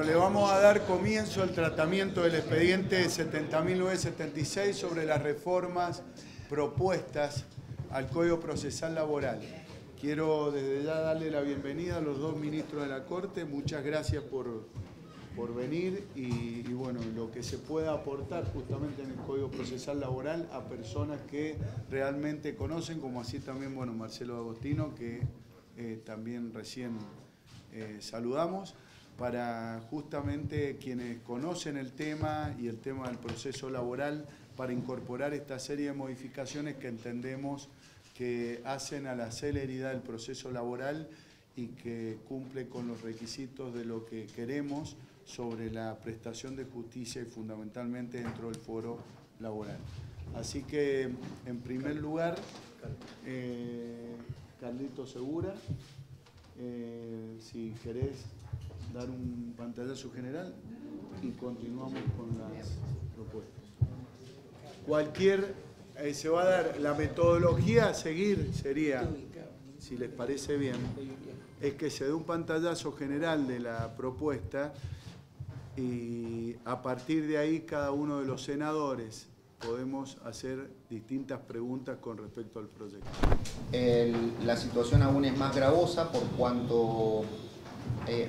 le vamos a dar comienzo al tratamiento del expediente 70.976 sobre las reformas propuestas al Código Procesal Laboral. Quiero desde ya darle la bienvenida a los dos ministros de la Corte. Muchas gracias por venir y bueno, lo que se pueda aportar justamente en el Código Procesal Laboral a personas que realmente conocen, como así también, bueno, Marcelo Agostino, que también recién saludamos, para justamente quienes conocen el tema y el tema del proceso laboral, para incorporar esta serie de modificaciones que entendemos que hacen a la celeridad del proceso laboral y que cumple con los requisitos de lo que queremos sobre la prestación de justicia y fundamentalmente dentro del foro laboral. Así que, en primer lugar, Carlito Segura, si querés dar un pantallazo general y continuamos con las propuestas. Se va a dar la metodología a seguir, sería, si les parece bien, es que se dé un pantallazo general de la propuesta y a partir de ahí cada uno de los senadores podemos hacer distintas preguntas con respecto al proyecto. La situación aún es más gravosa por cuanto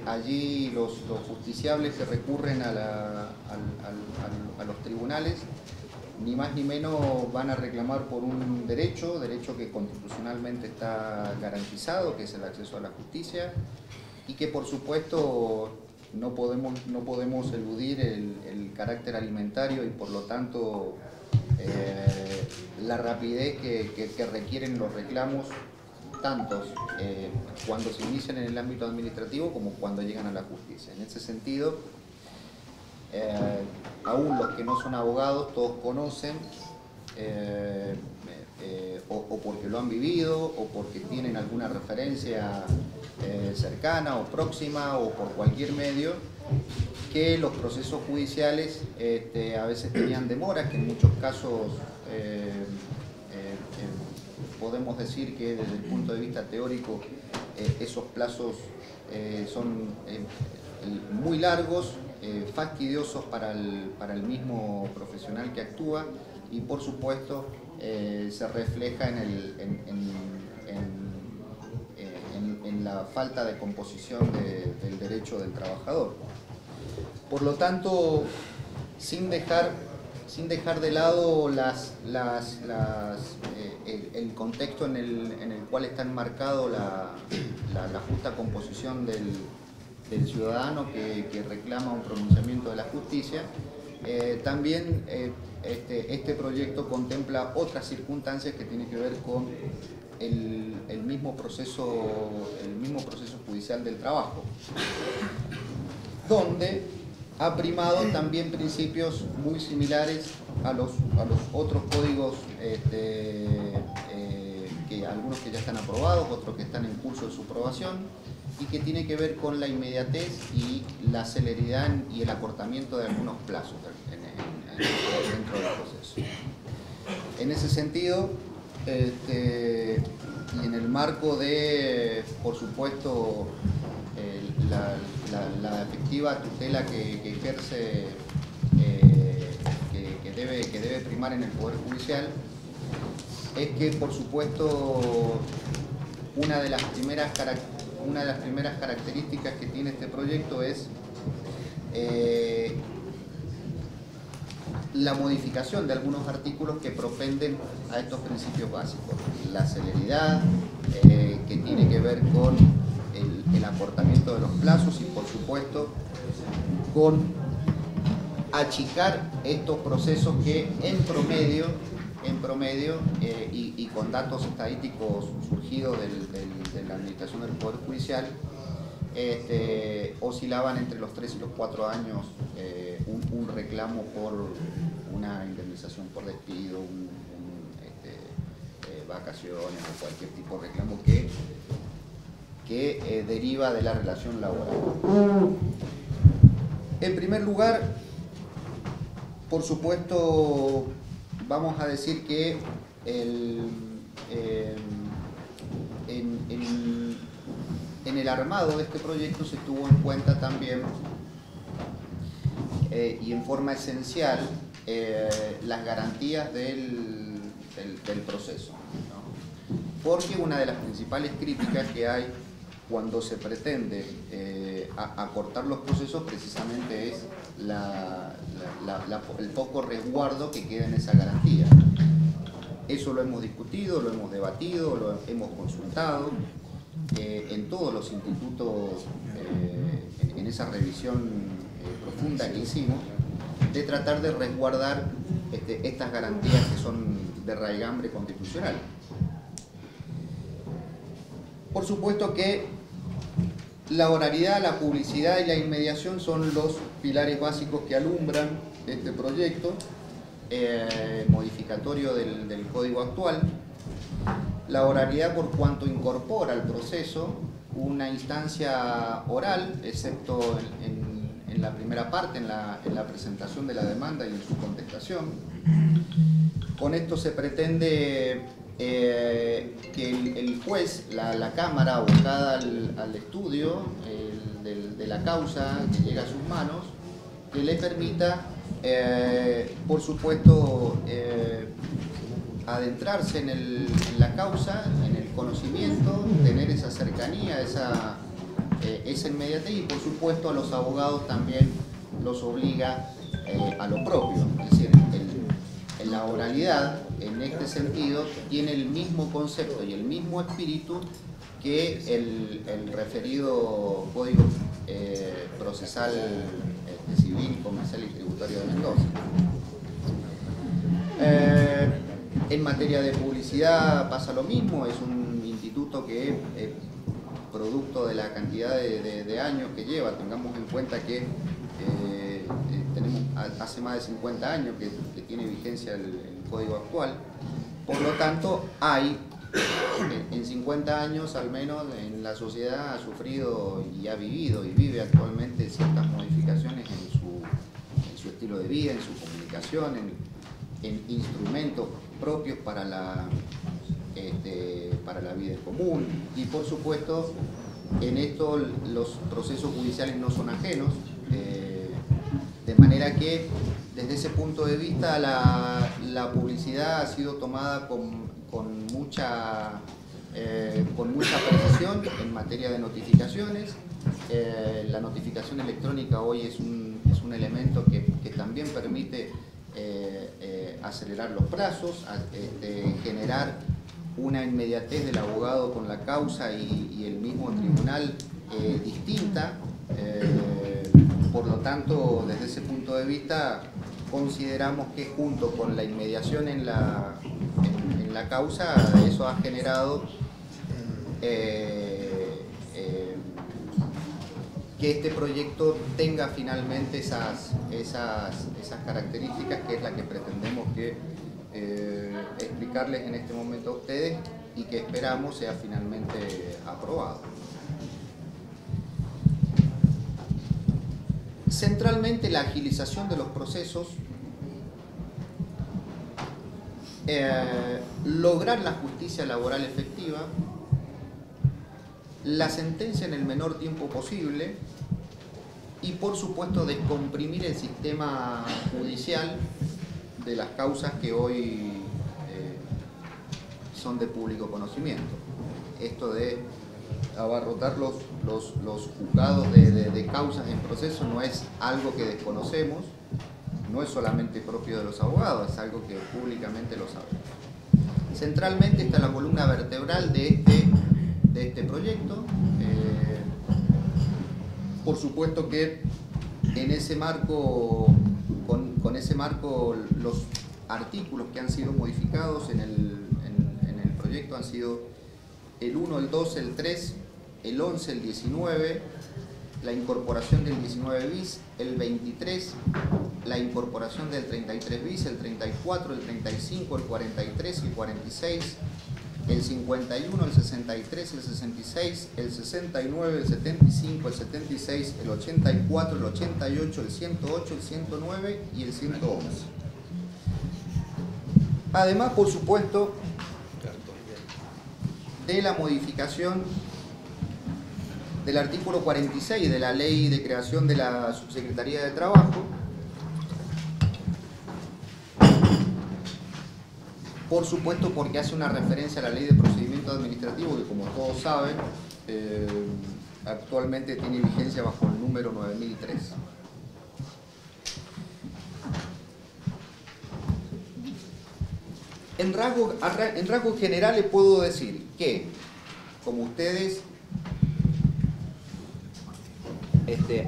allí los justiciables que recurren a los tribunales ni más ni menos van a reclamar por un derecho que constitucionalmente está garantizado, que es el acceso a la justicia, y que por supuesto no podemos eludir el carácter alimentario y por lo tanto la rapidez que requieren los reclamos, tantos cuando se inician en el ámbito administrativo como cuando llegan a la justicia. En ese sentido, aún los que no son abogados, todos conocen, o porque lo han vivido, o porque tienen alguna referencia cercana o próxima, o por cualquier medio, que los procesos judiciales a veces tenían demoras, que en muchos casos podemos decir que desde el punto de vista teórico esos plazos son muy largos, fastidiosos para el mismo profesional que actúa y por supuesto se refleja en la falta de composición del derecho del trabajador. Por lo tanto, sin dejar de lado el contexto en el cual está enmarcado la justa composición del ciudadano que reclama un pronunciamiento de la justicia, también este proyecto contempla otras circunstancias que tienen que ver con el mismo proceso judicial del trabajo, donde ha primado también principios muy similares a los otros códigos, que algunos que ya están aprobados, otros que están en curso de su aprobación, y que tiene que ver con la inmediatez y la celeridad y el acortamiento de algunos plazos dentro del proceso. En ese sentido, y en el marco de, por supuesto, la efectiva tutela que ejerce, que debe primar en el Poder Judicial, es que, por supuesto, una de las primeras características que tiene este proyecto es la modificación de algunos artículos que propenden a estos principios básicos. La celeridad, que tiene que ver con el acortamiento de los plazos y, por supuesto, con achicar estos procesos que en promedio y con datos estadísticos surgidos de la administración del Poder Judicial, oscilaban entre los 3 y los 4 años un reclamo por una indemnización por despido, vacaciones o cualquier tipo de reclamo que deriva de la relación laboral. En primer lugar, por supuesto, vamos a decir que en el armado de este proyecto se tuvo en cuenta también y en forma esencial las garantías del proceso, ¿no? Porque una de las principales críticas que hay cuando se pretende acortar los procesos precisamente es el poco resguardo que queda en esa garantía. Eso lo hemos discutido, lo hemos debatido, lo hemos consultado en todos los institutos, en esa revisión profunda que hicimos, de tratar de resguardar estas garantías que son de raigambre constitucional. Por supuesto que la oralidad, la publicidad y la inmediación son los pilares básicos que alumbran este proyecto modificatorio del Código actual. La oralidad por cuanto incorpora al proceso una instancia oral, excepto en la primera parte, en la presentación de la demanda y en su contestación. Con esto se pretende que el juez, la Cámara abocada al estudio de la causa que llega a sus manos, que le permita, por supuesto, adentrarse en la causa, en el conocimiento, tener esa cercanía, esa inmediatez, y por supuesto a los abogados también los obliga a lo propio. Es decir, la oralidad en este sentido tiene el mismo concepto y el mismo espíritu que el referido Código Procesal Civil, Comercial y Tributario de Mendoza. En materia de publicidad pasa lo mismo, es un instituto que es producto de la cantidad de años que lleva. Tengamos en cuenta que tenemos hace más de 50 años que tiene vigencia el Código actual. Por lo tanto, hay en 50 años al menos en la sociedad ha sufrido y ha vivido y vive actualmente ciertas modificaciones en su estilo de vida, en su comunicación, en instrumentos propios para la vida en común, y por supuesto en esto los procesos judiciales no son ajenos, de manera que desde ese punto de vista la publicidad ha sido tomada con mucha precisión en materia de notificaciones. La notificación electrónica hoy es un elemento que también permite acelerar los plazos, generar una inmediatez del abogado con la causa y el mismo tribunal distinta. Por lo tanto, desde ese punto de vista, consideramos que junto con la inmediación en la causa, eso ha generado que este proyecto tenga finalmente esas características, que es la que pretendemos explicarles en este momento a ustedes y que esperamos sea finalmente aprobado. Centralmente, la agilización de los procesos, lograr la justicia laboral efectiva, la sentencia en el menor tiempo posible y, por supuesto, descomprimir el sistema judicial de las causas que hoy son de público conocimiento. Esto de abarrotar los juzgados de causas en proceso no es algo que desconocemos, no es solamente propio de los abogados, es algo que públicamente lo sabemos. Centralmente está la columna vertebral de este proyecto. Por supuesto que en ese marco, con ese marco, los artículos que han sido modificados en el proyecto han sido el 1, el 2, el 3, el 11, el 19, la incorporación del 19 bis, el 23, la incorporación del 33 bis, el 34, el 35, el 43, el 46, el 51, el 63, el 66, el 69, el 75, el 76, el 84, el 88, el 108, el 109 y el 111. Además, por supuesto, de la modificación del artículo 46 de la Ley de Creación de la Subsecretaría de Trabajo, Por supuesto, porque hace una referencia a la Ley de Procedimiento Administrativo, que como todos saben, actualmente tiene vigencia bajo el número 9003. En rasgos generales puedo decir que, como ustedes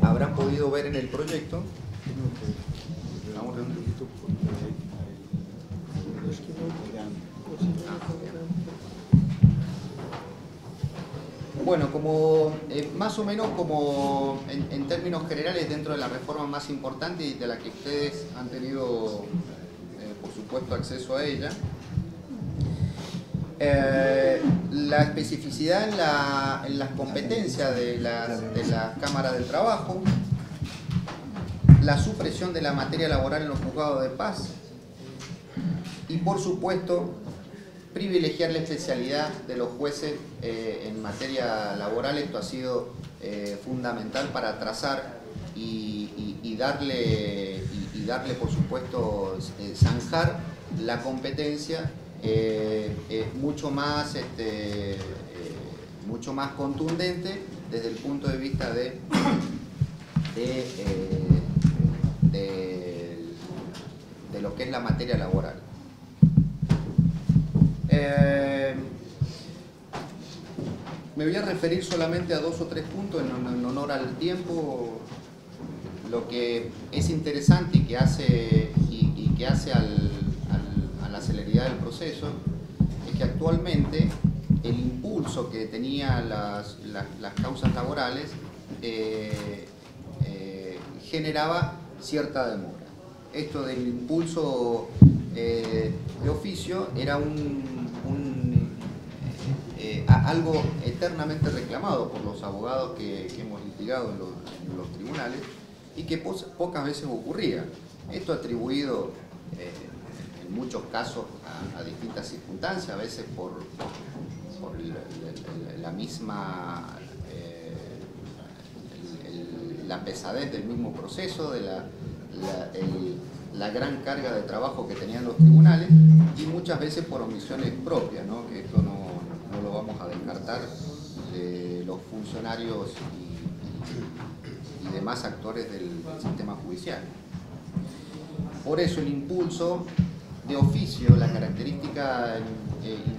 habrán podido ver en el proyecto, bueno, como más o menos como en términos generales dentro de la reforma más importante y de la que ustedes han tenido por supuesto acceso a ella, la especificidad en las competencias de las cámaras del trabajo, la supresión de la materia laboral en los juzgados de paz y por supuesto privilegiar la especialidad de los jueces en materia laboral. Esto ha sido fundamental para trazar y darle por supuesto zanjar la competencia mucho más contundente desde el punto de vista de lo que es la materia laboral. Me voy a referir solamente a 2 o 3 puntos en honor al tiempo. Lo que es interesante y que hace a la celeridad del proceso es que actualmente el impulso que tenían las causas laborales generaba cierta demora. Esto del impulso de oficio era algo eternamente reclamado por los abogados que hemos litigado en los tribunales y que pocas veces ocurría. Esto atribuido en muchos casos a distintas circunstancias, a veces por la misma la pesadez del mismo proceso, de la gran carga de trabajo que tenían los tribunales y muchas veces por omisiones propias, ¿no? Que esto no lo vamos a descartar de los funcionarios y demás actores del sistema judicial. Por eso el impulso de oficio, la característica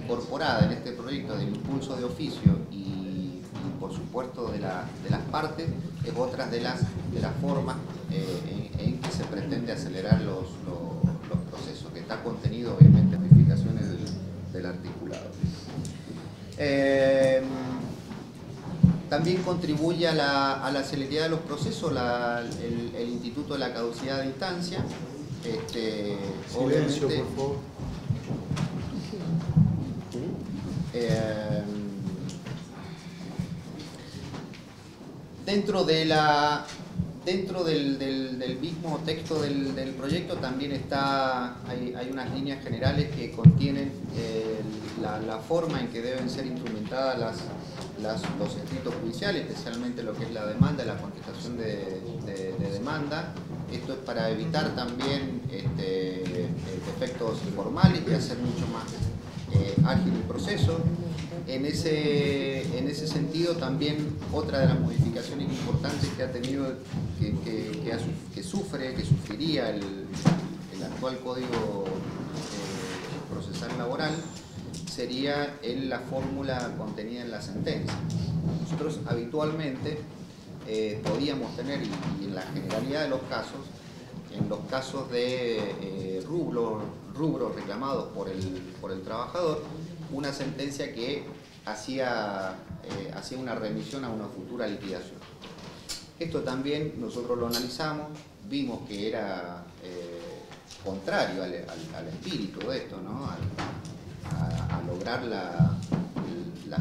incorporada en este proyecto del impulso de oficio y por supuesto de las partes es otra de las formas en que se pretende acelerar los procesos, que está contenido obviamente en modificaciones del articulado. También contribuye a la celeridad de los procesos el Instituto de la Caducidad de Instancia. Silencio, por favor. Dentro del mismo texto del proyecto también hay unas líneas generales que contienen la forma en que deben ser instrumentadas los escritos judiciales, especialmente lo que es la demanda, la contestación de demanda. Esto es para evitar también efectos formales y hacer mucho más ágil el proceso. En ese sentido también otra de las modificaciones importantes que ha tenido, que sufriría el actual Código Procesal Laboral, sería la fórmula contenida en la sentencia. Nosotros habitualmente podíamos tener, y en la generalidad de los casos, en los casos de rubros reclamados por el trabajador, una sentencia que hacía una remisión a una futura liquidación. Esto también nosotros lo analizamos, vimos que era contrario al espíritu de esto, ¿no? A lograr la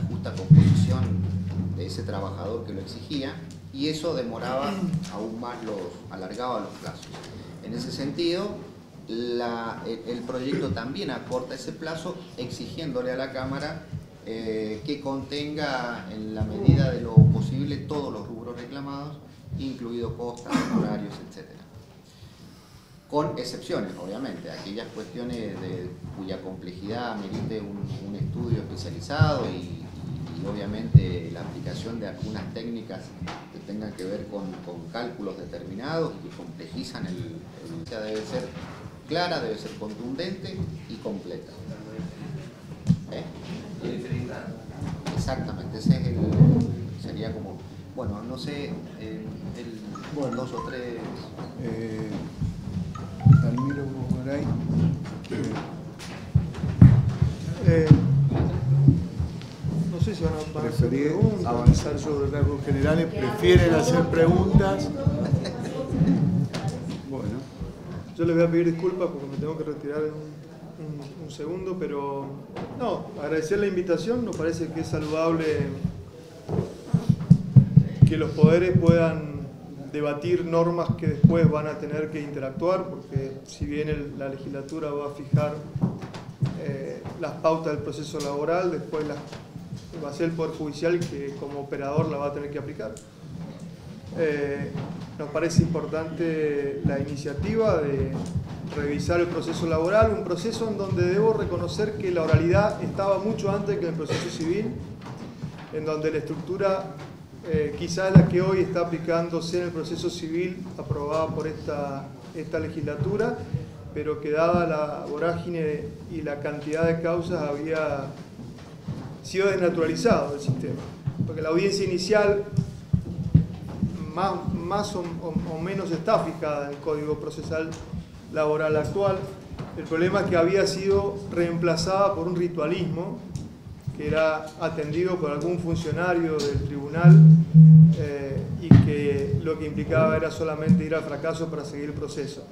justa composición de ese trabajador que lo exigía, y eso demoraba aún más, alargaba los plazos. En ese sentido, el proyecto también acorta ese plazo, exigiéndole a la Cámara que contenga en la medida de lo posible todos los rubros reclamados, incluidos costas, honorarios, etc. con excepciones, obviamente, aquellas cuestiones cuya complejidad merite un estudio especializado y obviamente la aplicación de algunas técnicas que tengan que ver con cálculos determinados y que complejizan debe ser clara, debe ser contundente y completa. Exactamente, ese es sería como, bueno, no sé, bueno, 2 o 3... Almiro Moray. No sé si van a hacer Preferir preguntas. avanzar sobre rasgos generales, prefieren hacer preguntas. Bueno. Yo les voy a pedir disculpas porque me tengo que retirar en un segundo, pero no, agradecer la invitación. Nos parece que es saludable que los poderes puedan debatir normas que después van a tener que interactuar, porque si bien la legislatura va a fijar las pautas del proceso laboral, después va a ser el Poder Judicial que como operador la va a tener que aplicar. Nos parece importante la iniciativa de revisar el proceso laboral, un proceso en donde debo reconocer que la oralidad estaba mucho antes que en el proceso civil, en donde la estructura quizás la que hoy está aplicándose en el proceso civil aprobada por esta legislatura, pero que dada la vorágine y la cantidad de causas había sido desnaturalizado el sistema. Porque la audiencia inicial más o menos está fijada en el Código Procesal Laboral actual. El problema es que había sido reemplazada por un ritualismo que era atendido por algún funcionario del tribunal y que lo que implicaba era solamente ir al fracaso para seguir el proceso.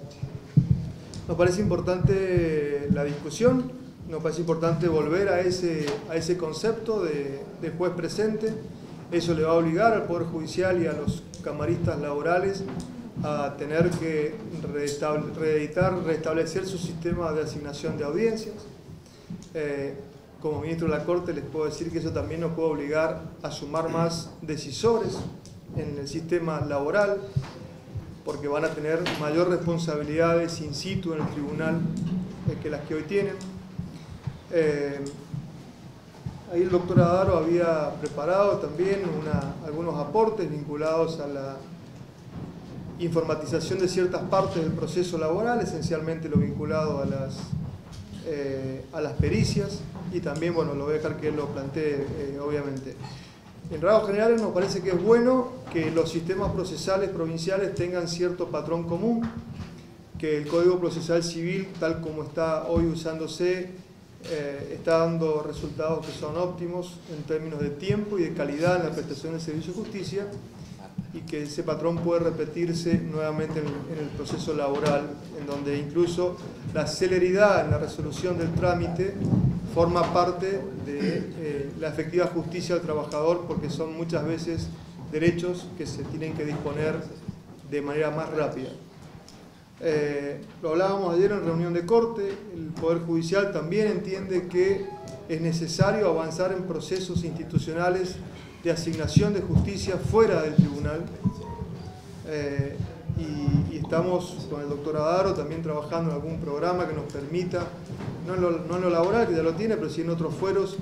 Nos parece importante la discusión, nos parece importante volver a ese concepto de juez presente. Eso le va a obligar al Poder Judicial y a los camaristas laborales a tener que restablecer su sistema de asignación de audiencias. Como ministro de la Corte les puedo decir que eso también nos puede obligar a sumar más decisores en el sistema laboral, porque van a tener mayor responsabilidades in situ en el tribunal que las que hoy tienen. Ahí el doctor Adaro había preparado también algunos aportes vinculados a la informatización de ciertas partes del proceso laboral, esencialmente lo vinculado a las pericias, y también, bueno, lo voy a dejar que él lo plantee, obviamente. En rasgos generales nos parece que es bueno que los sistemas procesales provinciales tengan cierto patrón común, que el Código Procesal Civil, tal como está hoy usándose, está dando resultados que son óptimos en términos de tiempo y de calidad en la prestación del servicio de justicia, y que ese patrón puede repetirse nuevamente en el proceso laboral, en donde incluso la celeridad en la resolución del trámite forma parte de la efectiva justicia al trabajador, porque son muchas veces derechos que se tienen que disponer de manera más rápida. Lo hablábamos ayer en reunión de corte, el Poder Judicial también entiende que es necesario avanzar en procesos institucionales de asignación de justicia fuera del tribunal, y estamos con el doctor Adaro también trabajando en algún programa que nos permita, no en lo laboral, que ya lo tiene, pero sí en otros fueros,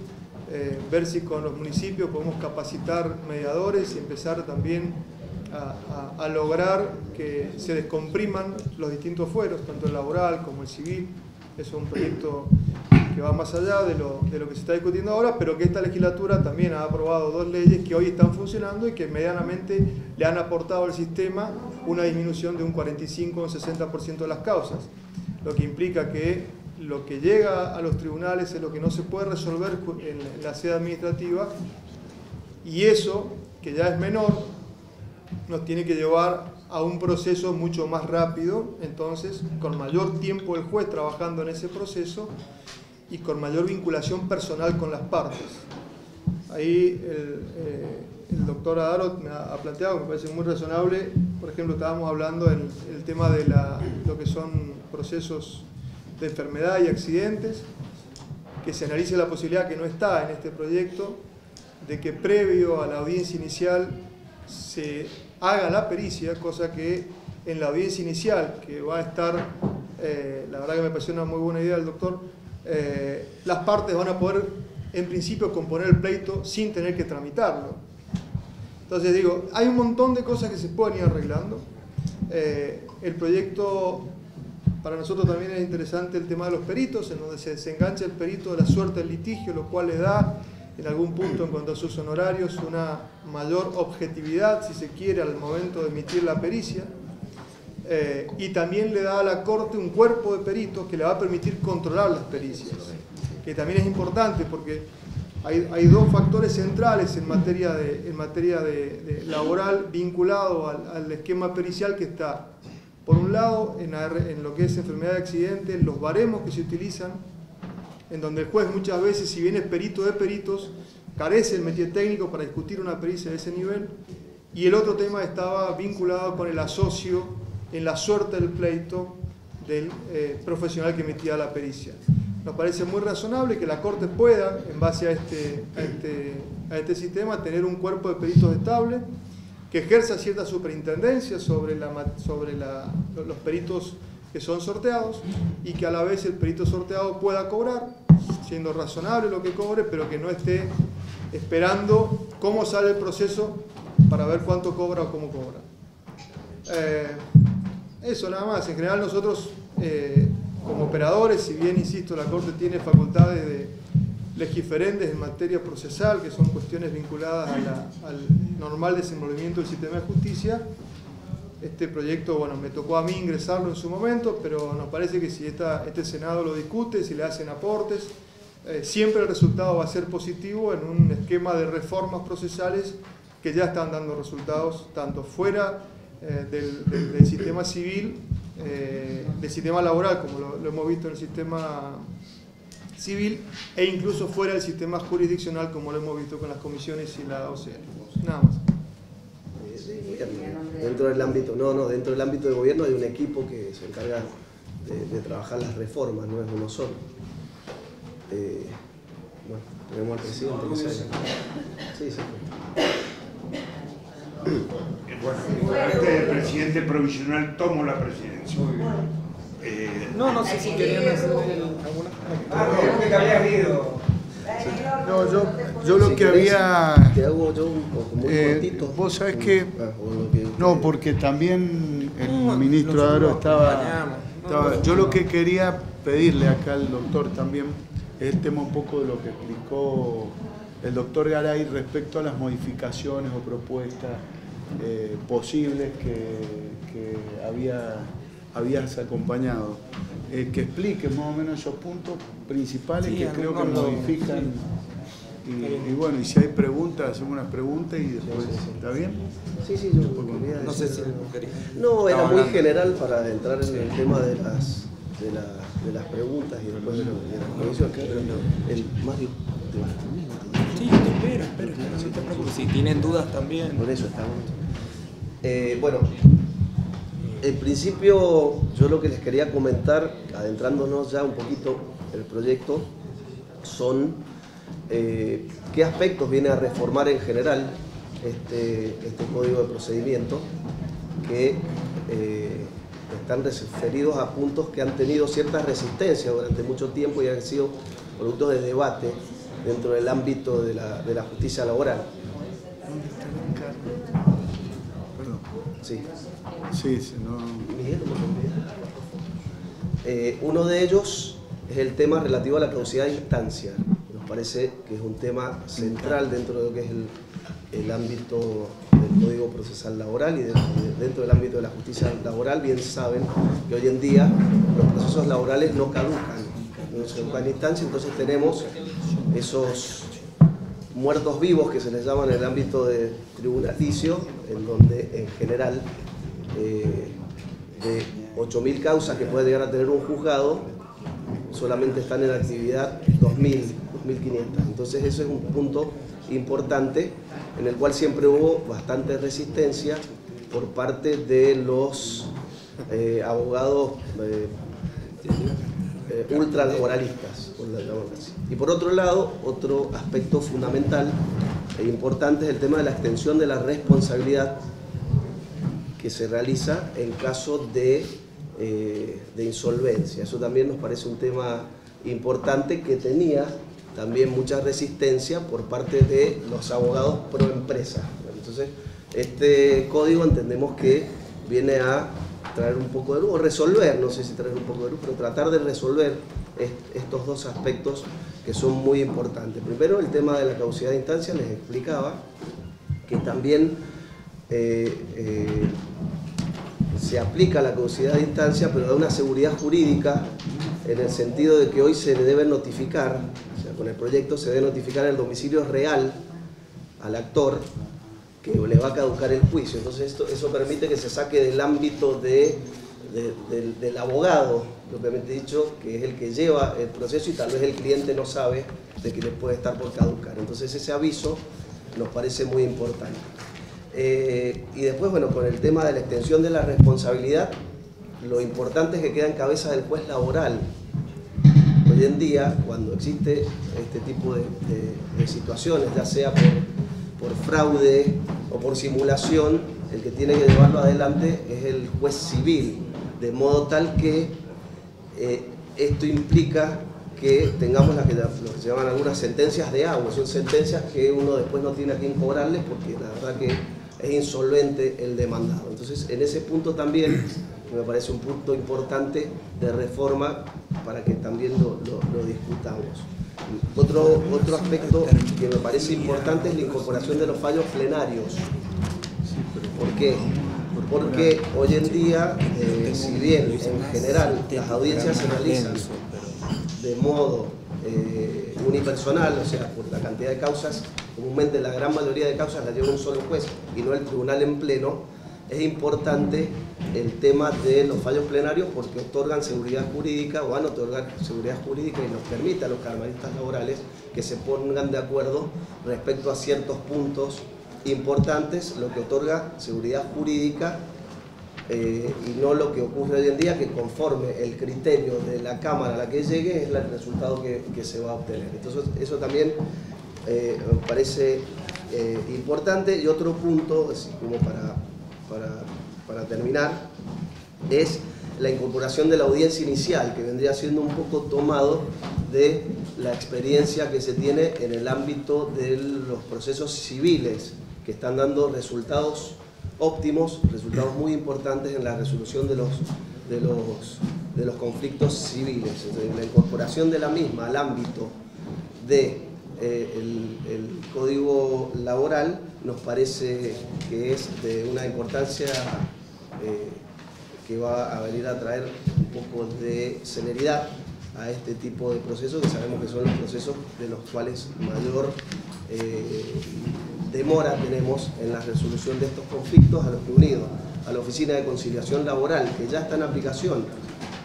ver si con los municipios podemos capacitar mediadores y empezar también a lograr que se descompriman los distintos fueros, tanto el laboral como el civil. Es un proyecto que va más allá de lo que se está discutiendo ahora, pero que esta legislatura también ha aprobado 2 leyes que hoy están funcionando y que medianamente le han aportado al sistema una disminución de un 45 o un 60% de las causas, lo que implica que lo que llega a los tribunales es lo que no se puede resolver en la sede administrativa, y eso, que ya es menor, nos tiene que llevar a un proceso mucho más rápido, entonces con mayor tiempo el juez trabajando en ese proceso y con mayor vinculación personal con las partes. Ahí el doctor Adaro me ha planteado, me parece muy razonable, por ejemplo, estábamos hablando en el tema de lo que son procesos de enfermedad y accidentes, que se analice la posibilidad, que no está en este proyecto, de que previo a la audiencia inicial se haga la pericia, cosa que en la audiencia inicial, que va a estar, la verdad que me pareció una muy buena idea del doctor, las partes van a poder en principio componer el pleito sin tener que tramitarlo. Entonces digo, hay un montón de cosas que se pueden ir arreglando. El proyecto, para nosotros también es interesante el tema de los peritos, en donde se desengancha el perito de la suerte del litigio, lo cual le da en algún punto en cuanto a sus honorarios una mayor objetividad, si se quiere, al momento de emitir la pericia. Y también le da a la Corte un cuerpo de peritos que le va a permitir controlar las pericias, que también es importante porque hay dos factores centrales en materia de laboral vinculado al esquema pericial, que está, por un lado, en lo que es enfermedad de accidente, los baremos que se utilizan, en donde el juez muchas veces, si bien es perito de peritos, carece el métier técnico para discutir una pericia de ese nivel. Y el otro tema estaba vinculado con el asocio en la suerte del pleito del profesional que emitía la pericia. Nos parece muy razonable que la Corte pueda, en base a este sistema, tener un cuerpo de peritos estable, que ejerza cierta superintendencia sobre los peritos que son sorteados, y que a la vez el perito sorteado pueda cobrar, siendo razonable lo que cobre, pero que no esté esperando cómo sale el proceso para ver cuánto cobra o cómo cobra. Eso nada más. En general nosotros, como operadores, si bien, insisto, la Corte tiene facultades de legiferentes en materia procesal, que son cuestiones vinculadas al normal desenvolvimiento del sistema de justicia, este proyecto, bueno, me tocó a mí ingresarlo en su momento, pero nos parece que si este Senado lo discute, si le hacen aportes, siempre el resultado va a ser positivo en un esquema de reformas procesales que ya están dando resultados tanto fuera del sistema civil, del sistema laboral, como lo hemos visto en el sistema civil, e incluso fuera del sistema jurisdiccional, como lo hemos visto con las comisiones y la OCL. Nada más. Dentro del ámbito, dentro del ámbito de gobierno hay un equipo que se encarga de trabajar las reformas, no es uno solo. Bueno, tenemos al presidente que se... Sí. Bueno, este presidente provisional tomó la presidencia. No sé si querían hacer alguna... creo que te había habido. No, yo lo que había... Te hago yo un muy cortito. Vos sabés que... No, porque también el ministro Adaro estaba... Yo lo que quería pedirle acá al doctor también es el tema un poco de lo que explicó el doctor Garay respecto a las modificaciones o propuestas posibles que habías acompañado. Que explique más o menos esos puntos principales que creo que modifican. Y bueno, y si hay preguntas, hacemos unas preguntas y después, ¿está bien? Sí, yo quería no sé si quería. No, era muy general para entrar en el tema de las preguntas y después de las comisiones. El Mario, sí, yo te espero, no te preocupes. Si tienen dudas también. Por eso está bueno. En principio, yo lo que les quería comentar, adentrándonos ya un poquito en el proyecto, son qué aspectos viene a reformar en general este código de procedimiento, que están referidos a puntos que han tenido cierta resistencia durante mucho tiempo y han sido productos de debate dentro del ámbito de la justicia laboral. Sí. Uno de ellos es el tema relativo a la caducidad de instancia. Nos parece que es un tema central dentro de lo que es el ámbito del Código Procesal Laboral y dentro del ámbito de la justicia laboral. Bien saben que hoy en día los procesos laborales no caducan en instancia, entonces tenemos esos muertos vivos que se les llama en el ámbito de tribunalicio, en donde en general de 8.000 causas que puede llegar a tener un juzgado, solamente están en actividad 2.000, 2.500. Entonces eso es un punto importante en el cual siempre hubo bastante resistencia por parte de los abogados ultralaboralistas, por llamarlo así. Y por otro lado, otro aspecto fundamental e importante es el tema de la extensión de la responsabilidad, que se realiza en caso de insolvencia. Eso también nos parece un tema importante que tenía también mucha resistencia por parte de los abogados pro empresa. Entonces, este código entendemos que viene a traer un poco de luz, o resolver, no sé si traer un poco de luz, pero tratar de resolver estos dos aspectos que son muy importantes. Primero, el tema de la caducidad de instancia, les explicaba que también se aplica la caducidad de instancia, pero da una seguridad jurídica en el sentido de que hoy se le debe notificar, o sea, con el proyecto se debe notificar el domicilio real al actor que le va a caducar el juicio. Entonces eso permite que se saque del ámbito del abogado, propiamente dicho, que es el que lleva el proceso y tal vez el cliente no sabe de que le puede estar por caducar. Entonces ese aviso nos parece muy importante. Y después, bueno, con el tema de la extensión de la responsabilidad, lo importante es que queda en cabeza del juez laboral. Hoy en día, cuando existe este tipo de situaciones, ya sea por fraude o por simulación, el que tiene que llevarlo adelante es el juez civil, de modo tal que esto implica que tengamos lo que se llaman algunas sentencias de agua. Son sentencias que uno después no tiene a quién cobrarles porque la verdad que es insolvente el demandado. Entonces, en ese punto también me parece un punto importante de reforma para que también lo discutamos. Otro aspecto que me parece importante es la incorporación de los fallos plenarios. ¿Por qué? Porque hoy en día, si bien en general las audiencias se realizan de modo unipersonal, o sea, por la cantidad de causas, comúnmente la gran mayoría de causas las lleva un solo juez y no el tribunal en pleno, es importante el tema de los fallos plenarios porque otorgan seguridad jurídica o van a otorgar seguridad jurídica y nos permite a los camaristas laborales que se pongan de acuerdo respecto a ciertos puntos importantes, lo que otorga seguridad jurídica y no lo que ocurre hoy en día, que conforme el criterio de la Cámara a la que llegue es el resultado que se va a obtener. Entonces eso también me parece importante. Y otro punto, así como para terminar, es la incorporación de la audiencia inicial, que vendría siendo un poco tomado de la experiencia que se tiene en el ámbito de los procesos civiles, que están dando resultados óptimos, resultados muy importantes en la resolución de los conflictos civiles. Entonces, la incorporación de la misma al ámbito del Código Laboral nos parece que es de una importancia que va a venir a traer un poco de celeridad a este tipo de procesos, que sabemos que son los procesos de los cuales mayor demora tenemos en la resolución de estos conflictos, a los que unido a la Oficina de Conciliación Laboral, que ya está en aplicación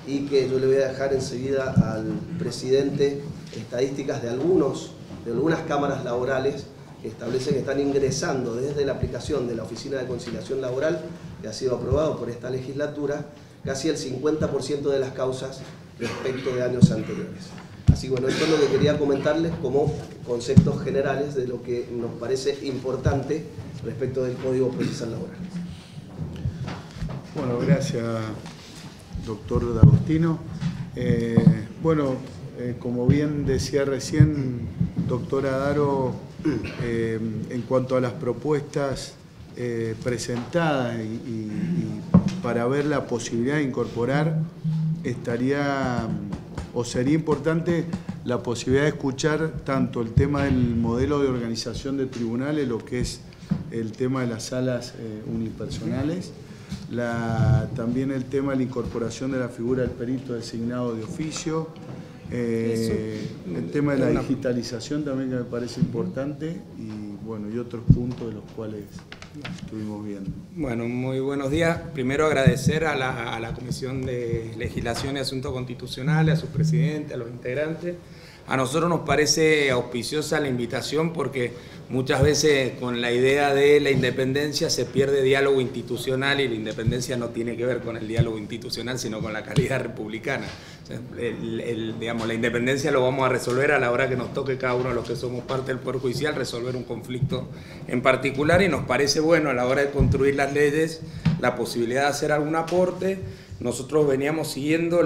y que yo le voy a dejar enseguida al presidente estadísticas de algunas cámaras laborales que establecen que están ingresando desde la aplicación de la Oficina de Conciliación Laboral, que ha sido aprobado por esta legislatura, casi el 50% de las causas respecto de años anteriores. Así que bueno, esto es lo que quería comentarles como conceptos generales de lo que nos parece importante respecto del Código Procesal Laboral. Bueno, gracias, doctor D'Agostino. Como bien decía recién, doctora Daro, en cuanto a las propuestas presentadas y para ver la posibilidad de incorporar, sería importante la posibilidad de escuchar tanto el tema del modelo de organización de tribunales, lo que es el tema de las salas unipersonales, también el tema de la incorporación de la figura del perito designado de oficio, el tema de la digitalización también, que me parece importante, y otros puntos de los cuales estuvimos viendo. Bueno, muy buenos días. Primero agradecer a la Comisión de Legislación y Asuntos Constitucionales, a su presidente, a los integrantes. A nosotros nos parece auspiciosa la invitación porque muchas veces con la idea de la independencia se pierde diálogo institucional y la independencia no tiene que ver con el diálogo institucional, sino con la calidad republicana. O sea, digamos, la independencia lo vamos a resolver a la hora que nos toque cada uno de los que somos parte del Poder Judicial resolver un conflicto en particular, y nos parece bueno a la hora de construir las leyes la posibilidad de hacer algún aporte. Nosotros veníamos siguiendo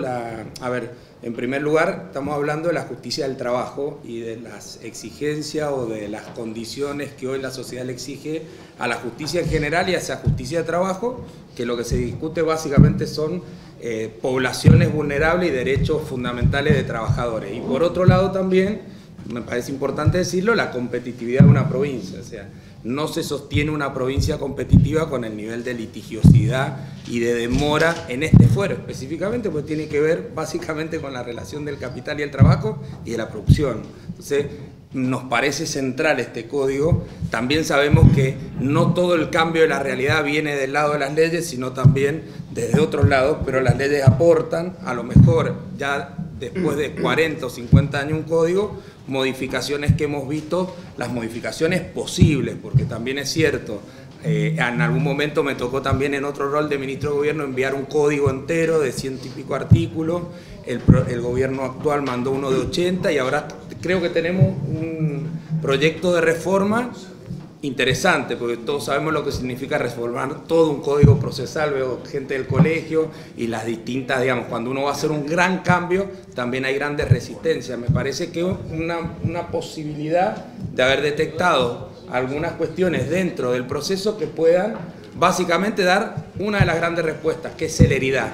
en primer lugar, estamos hablando de la justicia del trabajo y de las exigencias o de las condiciones que hoy la sociedad le exige a la justicia en general y a esa justicia de trabajo, que lo que se discute básicamente son poblaciones vulnerables y derechos fundamentales de trabajadores. Y por otro lado también, me parece importante decirlo, la competitividad de una provincia. O sea, no se sostiene una provincia competitiva con el nivel de litigiosidad y de demora en este fuero específicamente, porque tiene que ver básicamente con la relación del capital y el trabajo y de la producción. Entonces, nos parece central este código. También sabemos que no todo el cambio de la realidad viene del lado de las leyes, sino también desde otros lados, pero las leyes aportan, a lo mejor ya después de 40 o 50 años un código, modificaciones que hemos visto, las modificaciones posibles, porque también es cierto, en algún momento me tocó también en otro rol de ministro de gobierno enviar un código entero de 100 y pico artículos, el gobierno actual mandó uno de 80 y ahora creo que tenemos un proyecto de reforma interesante, porque todos sabemos lo que significa reformar todo un código procesal. Veo gente del colegio y las distintas, digamos, cuando uno va a hacer un gran cambio, también hay grandes resistencias. Me parece que una posibilidad de haber detectado algunas cuestiones dentro del proceso que puedan básicamente dar una de las grandes respuestas, que es celeridad.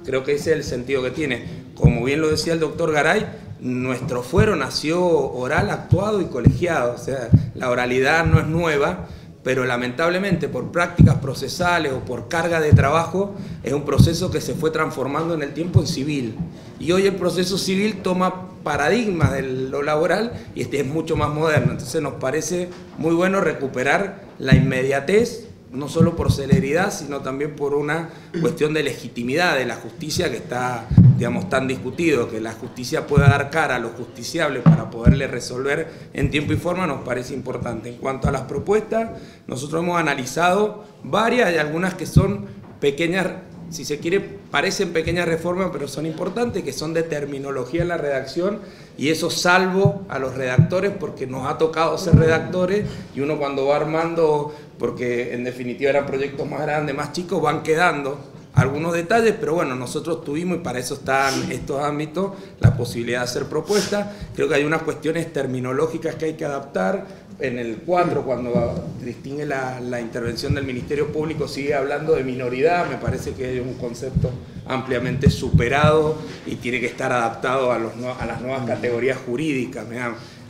Creo que ese es el sentido que tiene. Como bien lo decía el doctor Garay, nuestro fuero nació oral, actuado y colegiado. O sea, la oralidad no es nueva, pero lamentablemente por prácticas procesales o por carga de trabajo es un proceso que se fue transformando en el tiempo en civil. Y hoy el proceso civil toma paradigmas de lo laboral y este es mucho más moderno. Entonces nos parece muy bueno recuperar la inmediatez, no solo por celeridad, sino también por una cuestión de legitimidad de la justicia que está, digamos, tan discutido, que la justicia pueda dar cara a los justiciables para poderle resolver en tiempo y forma, nos parece importante. En cuanto a las propuestas, nosotros hemos analizado varias, hay algunas que son pequeñas, si se quiere, parecen pequeñas reformas, pero son importantes, que son de terminología en la redacción, y eso salvo a los redactores, porque nos ha tocado ser redactores, y uno cuando va armando, porque en definitiva eran proyectos más grandes, más chicos, van quedando algunos detalles, pero bueno, nosotros tuvimos, y para eso están estos ámbitos, la posibilidad de hacer propuestas. Creo que hay unas cuestiones terminológicas que hay que adaptar. En el 4, cuando distingue la intervención del Ministerio Público, sigue hablando de minoridad. Me parece que es un concepto ampliamente superado y tiene que estar adaptado a las nuevas categorías jurídicas.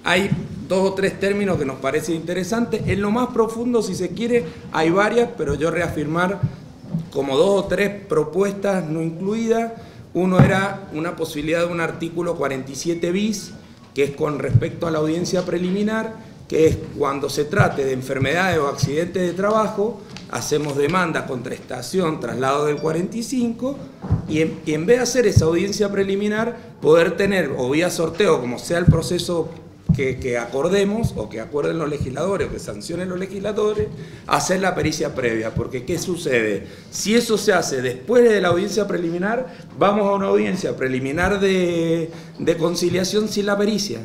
Hay 2 o 3 términos que nos parecen interesantes. En lo más profundo, si se quiere, hay varias, pero yo reafirmar como 2 o 3 propuestas no incluidas. Uno era una posibilidad de un artículo 47 bis, que es con respecto a la audiencia preliminar, que es cuando se trate de enfermedades o accidentes de trabajo, hacemos demanda contra estación, traslado del 45, y en vez de hacer esa audiencia preliminar, poder tener, o vía sorteo, como sea el proceso que acordemos, o que acuerden los legisladores, o que sancionen los legisladores, hacer la pericia previa. Porque ¿qué sucede? Si eso se hace después de la audiencia preliminar, vamos a una audiencia preliminar de conciliación sin la pericia.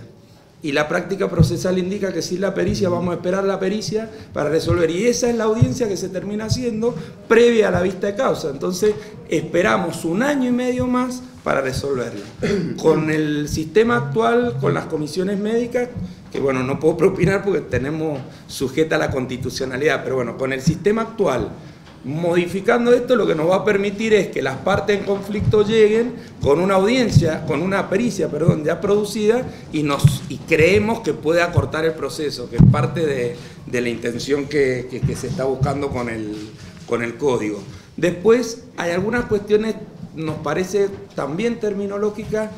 Y la práctica procesal indica que sin la pericia vamos a esperar la pericia para resolver. Y esa es la audiencia que se termina haciendo previa a la vista de causa. Entonces esperamos 1 año y medio más para resolverla. Con el sistema actual, con las comisiones médicas, que bueno, no puedo propinar porque tenemos sujeta la constitucionalidad, pero bueno, con el sistema actual, modificando esto, lo que nos va a permitir es que las partes en conflicto lleguen con una audiencia, con una pericia, perdón, ya producida, y creemos que puede acortar el proceso, que es parte de la intención que se está buscando con el código. Después hay algunas cuestiones, nos parece también terminológicas,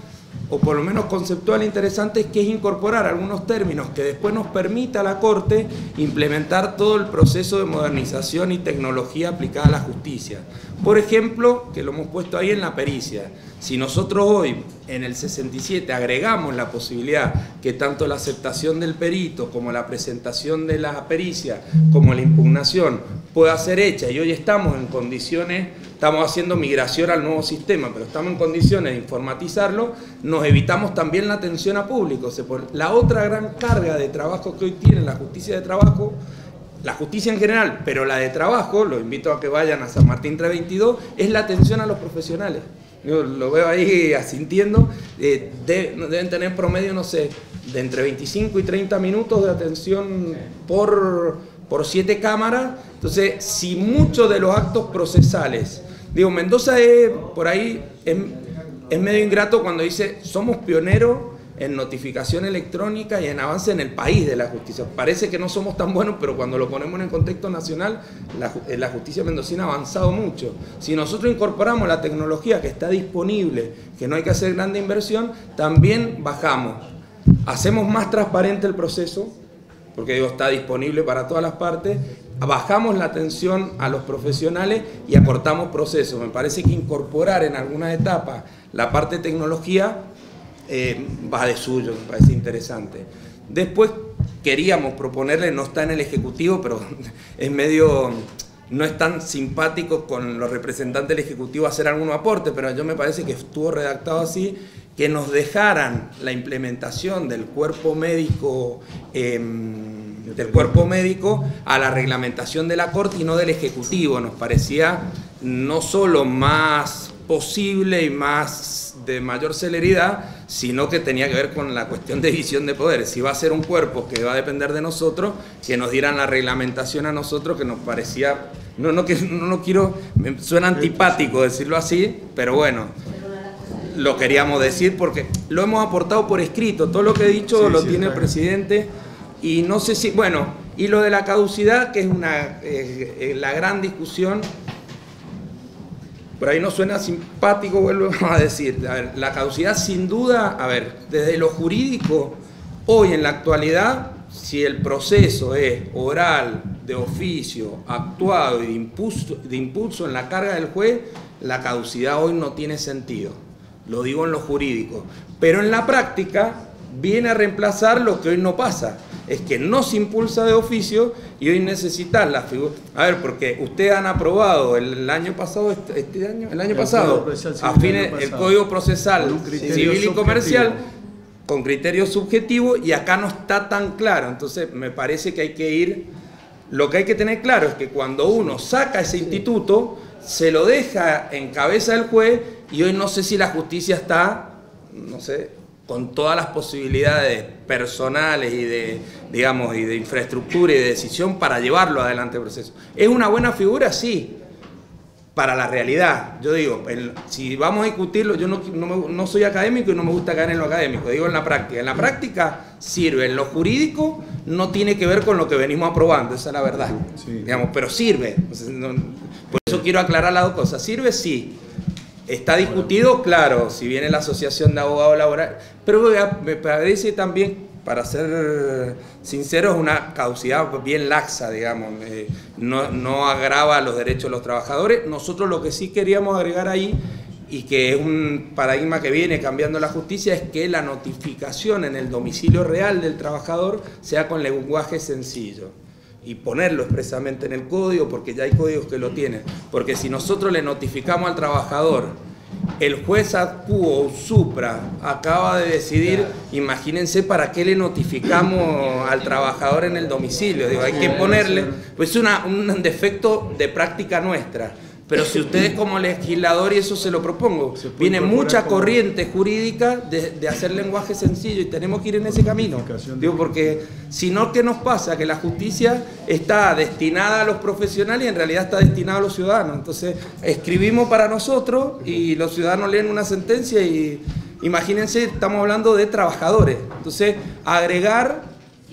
o por lo menos conceptual interesante, que es incorporar algunos términos que después nos permita a la Corte implementar todo el proceso de modernización y tecnología aplicada a la justicia. Por ejemplo, que lo hemos puesto ahí en la pericia. Si nosotros hoy, en el 67, agregamos la posibilidad que tanto la aceptación del perito como la presentación de la pericia, como la impugnación, pueda ser hecha, y hoy estamos en condiciones, estamos haciendo migración al nuevo sistema, pero estamos en condiciones de informatizarlo, nos evitamos también la atención a público. La otra gran carga de trabajo que hoy tiene la justicia de trabajo la justicia en general, pero la de trabajo, los invito a que vayan a San Martín 322, es la atención a los profesionales. Yo lo veo ahí asintiendo, deben tener promedio, no sé, de entre 25 y 30 minutos de atención por 7 cámaras. Entonces, si muchos de los actos procesales, digo, Mendoza es, por ahí, es medio ingrato cuando dice, somos pioneros en notificación electrónica y en avance en el país de la justicia. Parece que no somos tan buenos, pero cuando lo ponemos en el contexto nacional, la justicia mendocina ha avanzado mucho. Si nosotros incorporamos la tecnología que está disponible, que no hay que hacer grande inversión, también bajamos. Hacemos más transparente el proceso, porque digo, está disponible para todas las partes, bajamos la atención a los profesionales y acortamos procesos. Me parece que incorporar en algunas etapas la parte de tecnología va de suyo, me parece interesante. Después queríamos proponerle, no está en el Ejecutivo, pero es medio, no es tan simpático con los representantes del Ejecutivo hacer algún aporte, pero yo me parece que estuvo redactado así, que nos dejaran la implementación del cuerpo médico a la reglamentación de la Corte y no del Ejecutivo. Nos parecía no solo más posible y más de mayor celeridad, sino que tenía que ver con la cuestión de división de poderes. Si va a ser un cuerpo que va a depender de nosotros, que nos dieran la reglamentación a nosotros, que nos parecía, no quiero, me suena antipático decirlo así, pero bueno, lo queríamos decir porque lo hemos aportado por escrito, todo lo que he dicho lo tiene el presidente, y no sé si, bueno, y lo de la caducidad, que es la gran discusión. Por ahí no suena simpático, vuelvo a decir. A ver, la caducidad sin duda, a ver, desde lo jurídico, hoy en la actualidad, si el proceso es oral, de oficio, actuado y de impulso en la carga del juez, la caducidad hoy no tiene sentido. Lo digo en lo jurídico. Pero en la práctica viene a reemplazar lo que hoy no pasa. Es que no se impulsa de oficio y hoy necesitan la figura. A ver, porque ustedes han aprobado el año pasado, el año pasado, a fines el Código Procesal Civil y Comercial con criterio subjetivo, y acá no está tan claro. Entonces me parece que hay que ir, lo que hay que tener claro es que cuando uno saca ese instituto, se lo deja en cabeza del juez, y hoy no sé si la justicia está, no sé, con todas las posibilidades personales y de infraestructura y de decisión para llevarlo adelante el proceso. ¿Es una buena figura? Sí, para la realidad. Yo digo, si vamos a discutirlo, yo no soy académico y no me gusta caer en lo académico, digo en la práctica. En la práctica sirve, en lo jurídico no tiene que ver con lo que venimos aprobando, esa es la verdad, digamos, pero sirve. Por eso quiero aclarar las dos cosas. ¿Sirve? Sí. Está discutido, claro, si viene la Asociación de Abogados Laborales, pero me parece también, para ser sincero, es una caducidad bien laxa, digamos, no agrava los derechos de los trabajadores. Nosotros lo que sí queríamos agregar ahí, y que es un paradigma que viene cambiando la justicia, es que la notificación en el domicilio real del trabajador sea con lenguaje sencillo. Y ponerlo expresamente en el código, porque ya hay códigos que lo tienen. Porque si nosotros le notificamos al trabajador, el juez ad quo o supra acaba de decidir, imagínense para qué le notificamos al trabajador en el domicilio. Digo, hay que ponerle, pues es un defecto de práctica nuestra. Pero si ustedes como legislador, y eso se lo propongo, viene mucha corriente jurídica de hacer lenguaje sencillo, y tenemos que ir en ese camino. Digo, porque si no, ¿qué nos pasa? Que la justicia está destinada a los profesionales y en realidad está destinada a los ciudadanos. Entonces, escribimos para nosotros y los ciudadanos leen una sentencia y imagínense, estamos hablando de trabajadores. Entonces, agregar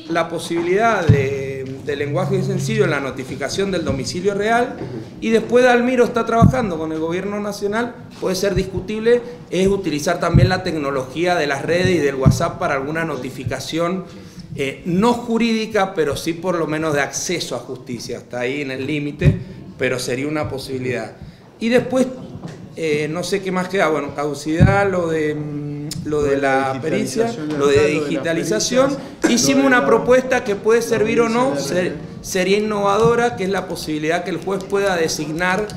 la posibilidad de lenguaje sencillo en la notificación del domicilio real, y después Dalmiro está trabajando con el gobierno nacional, puede ser discutible, es utilizar también la tecnología de las redes y del WhatsApp para alguna notificación no jurídica, pero sí por lo menos de acceso a justicia, está ahí en el límite, pero sería una posibilidad. Y después, no sé qué más queda, bueno, caducidad, lo de la pericia, lo de digitalización. Hicimos una propuesta que puede servir o no, sería innovadora, que es la posibilidad que el juez pueda designar,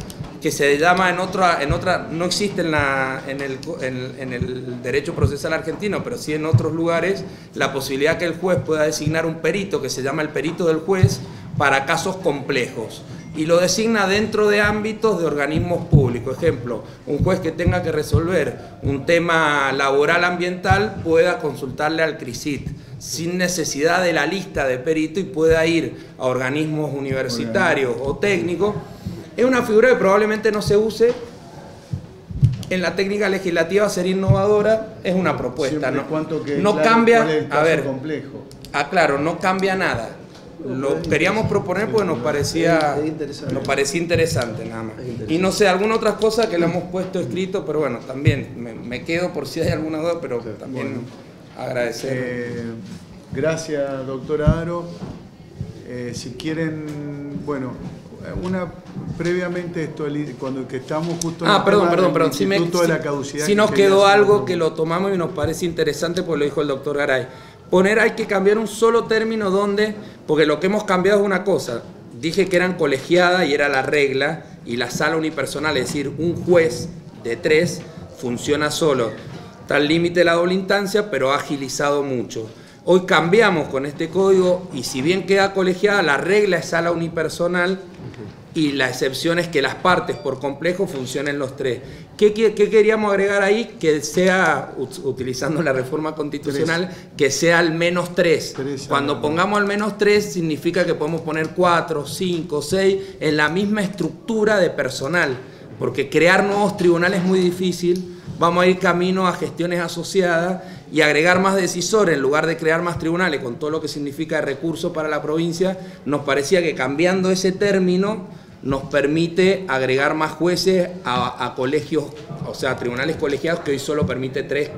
que se llama en otra, no existe en el derecho procesal argentino, pero sí en otros lugares, la posibilidad que el juez pueda designar un perito que se llama el perito del juez, para casos complejos y lo designa dentro de ámbitos de organismos públicos. Ejemplo, un juez que tenga que resolver un tema laboral ambiental pueda consultarle al CRISIT sin necesidad de la lista de perito y pueda ir a organismos universitarios o técnicos. Es una figura que probablemente no se use. En la técnica legislativa sería innovadora, es una propuesta, no cambia, a ver, complejo. Claro, no cambia nada. Lo queríamos proponer porque nos parecía interesante nada más. Y no sé, alguna otra cosa que le hemos puesto escrito, pero bueno, también me quedo por si hay alguna duda, pero también agradecer. Gracias, doctora Aro. Si quieren, bueno, previamente esto, cuando que estamos justo en perdón, si nos quedó algo que lo tomamos y nos parece interesante, pues lo dijo el doctor Garay. Hay que cambiar un solo término donde, porque lo que hemos cambiado es una cosa, dije que eran colegiadas y era la regla, y la sala unipersonal, es decir, un juez de 3 funciona solo. Está al límite de la doble instancia, pero ha agilizado mucho. Hoy cambiamos con este código y si bien queda colegiada, la regla es sala unipersonal y la excepción es que las partes por complejo funcionen los 3. ¿Qué queríamos agregar ahí? Que sea, utilizando la reforma constitucional, que sea al menos 3. Cuando pongamos al menos 3 significa que podemos poner 4, 5, 6 en la misma estructura de personal, porque crear nuevos tribunales es muy difícil. Vamos a ir camino a gestiones asociadas y agregar más decisores en lugar de crear más tribunales con todo lo que significa de recursos para la provincia. Nos parecía que cambiando ese término nos permite agregar más jueces a colegios, o sea, tribunales colegiados, que hoy solo permite 3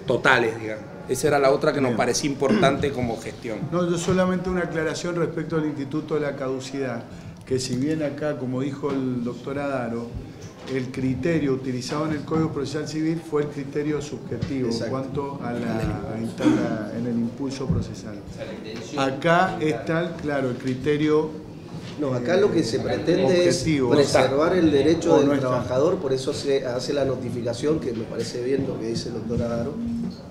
totales, digamos. Esa era la otra que nos parecía importante como gestión. No, yo solamente una aclaración respecto al Instituto de la Caducidad, que si bien acá, como dijo el doctor Adaro, el criterio utilizado en el Código Procesal Civil fue el criterio subjetivo. Exacto. En cuanto a en el impulso procesal. Acá está, claro, el criterio. No, acá lo que se pretende es preservar el derecho del trabajador, por eso se hace la notificación, que me parece bien lo que dice el doctor Adaro,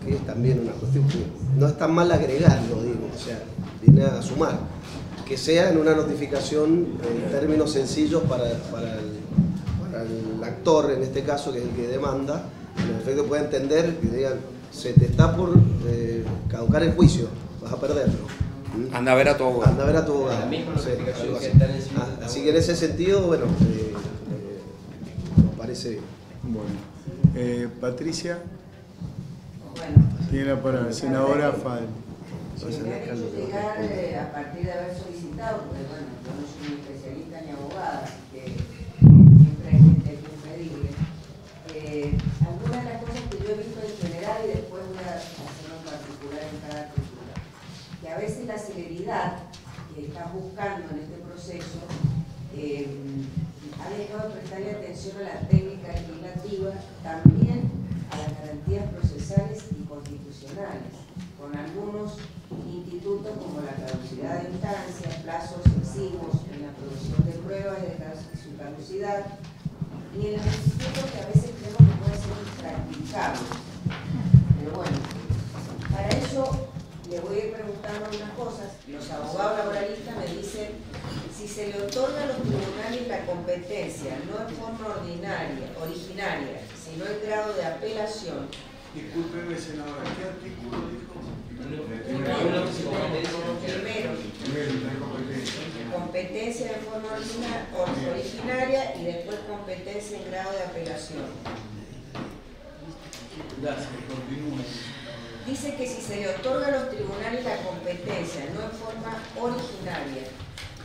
que es también una cuestión que no es tan mal agregarlo, digo, o sea, viene a sumar. Que sea en una notificación en términos sencillos para el actor, en este caso, que es el que demanda, en efecto puede entender que digan, se te está por caducar el juicio, vas a perderlo. Anda a ver a tu abogado. Anda a ver a tu abogado. La misma notificación que está encima. Así que en ese sentido, bueno, nos parece bien. Bueno. Patricia. Bueno. Tiene la palabra. Senadora Fadel. Me ha hecho llegar a partir de haber solicitado, porque bueno, yo no soy ni especialista ni abogada, así que siempre hay gente que pedirle. Algunas de las cosas que yo he visto en general y después voy a hacerlo en particular en cada artículo, que a veces la celeridad que estás buscando en este proceso ha dejado de prestarle atención a la técnica legislativa, también a las garantías procesales y constitucionales, con algunos institutos como la caducidad de instancia, plazos exiguos en la producción de pruebas de su caducidad, y en los institutos que a veces creemos que pueden ser impracticables. Pero bueno, para eso le voy a ir preguntando algunas cosas. Los abogados laboralistas me dicen, si se le otorga a los tribunales la competencia, no en forma originaria, sino en grado de apelación. Discúlpeme, senadora, ¿qué artículo dijo? Primero, competencia de forma originaria y después competencia en grado de apelación. Dice que si se le otorga a los tribunales la competencia, no en forma originaria,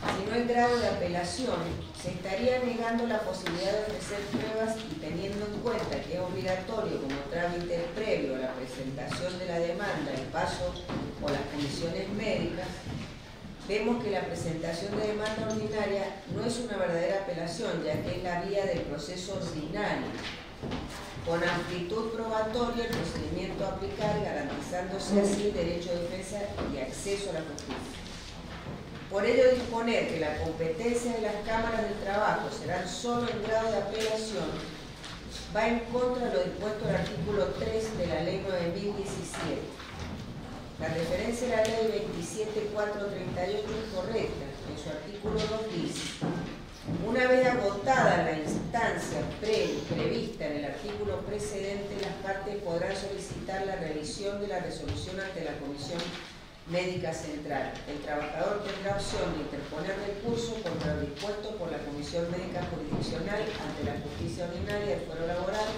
sino en grado de apelación, se estaría negando la posibilidad de ofrecer pruebas y teniendo en cuenta que es obligatorio como trámite previo a la presentación de la demanda, el paso por las comisiones médicas. Vemos que la presentación de demanda ordinaria no es una verdadera apelación, ya que es la vía del proceso ordinario, con amplitud probatoria el procedimiento a aplicar, garantizándose así el derecho de defensa y acceso a la justicia. Por ello, disponer que la competencia de las cámaras de trabajo serán solo en grado de apelación va en contra de lo dispuesto en el artículo 3 de la Ley 9017. La referencia a la Ley 27438 es correcta, en su artículo 2 dice: una vez agotada la instancia prevista en el artículo precedente, las partes podrán solicitar la revisión de la resolución ante la Comisión Médica Central. El trabajador tendrá opción de interponer recurso contra lo dispuesto por la Comisión Médica Jurisdiccional ante la Justicia Ordinaria del Fuero Laboral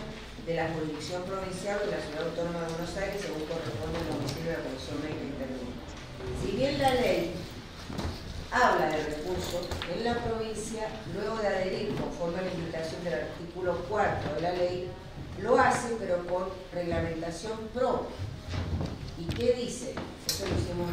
de la Jurisdicción Provincial de la Ciudad Autónoma de Buenos Aires, según corresponde al domicilio de la Comisión Médica Intervenida. Si bien la ley habla del recurso en la provincia, luego de adherir conforme a la indicación del artículo 4 de la ley, lo hace pero con reglamentación propia. ¿Y qué dice? Eso lo hicimos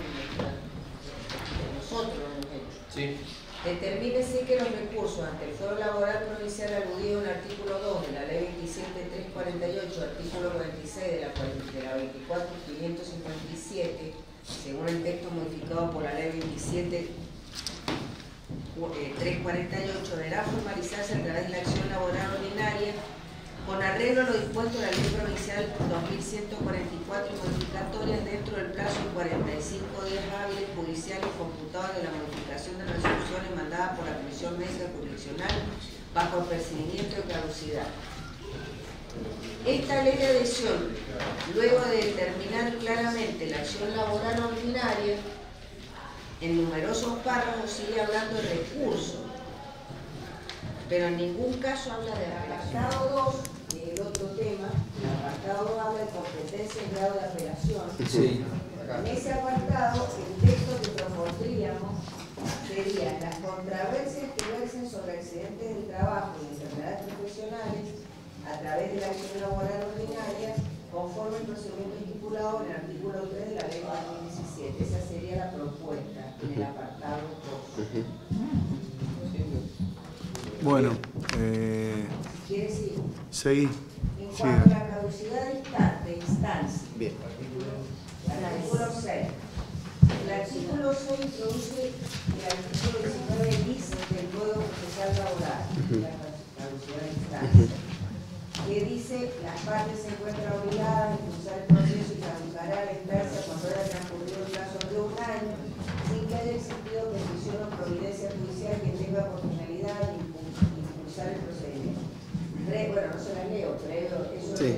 nosotros lo hemos hecho. Sí. Determínese que los recursos ante el Fuero Laboral Provincial aludido en el artículo 2 de la Ley 27.348, artículo 46 de la 24.557, según el texto modificado por la Ley 27.348, deberá formalizarse a través de la acción laboral ordinaria con arreglo a lo dispuesto en la Ley Provincial 2144 y modificatorias dentro del plazo de 45 días hábiles judiciales computados de la modificación de resoluciones mandadas por la Comisión Médica Jurisdiccional bajo el percibimiento de caducidad. Esta ley de adhesión, luego de determinar claramente la acción laboral ordinaria, en numerosos párrafos sigue hablando de recursos, pero en ningún caso habla de apartado 2, que es el otro tema. El apartado 2 habla de competencia y grado de apelación. Sí. En ese apartado, el texto que propondríamos sería: las controversias que versen sobre accidentes del trabajo y enfermedades profesionales a través de la acción laboral ordinaria, conforme el procedimiento estipulado en el artículo 3 de la Ley 2017. Esa sería la propuesta en el apartado 2. Bueno, Quiere decir, seguí. en cuanto a la caducidad de instancia, Bien. el artículo 6. El artículo 6 introduce el artículo 19 bis del Código Procesal Laboral, la caducidad de instancia, que dice: las partes se encuentran obligadas a impulsar el proceso y caducará la instancia cuando haya transcurrido el plazo de un año, sin que haya existido petición o providencia judicial que tenga por finalidad de impulsar el procedimiento. Bueno, no se las leo, pero eso Sí. es.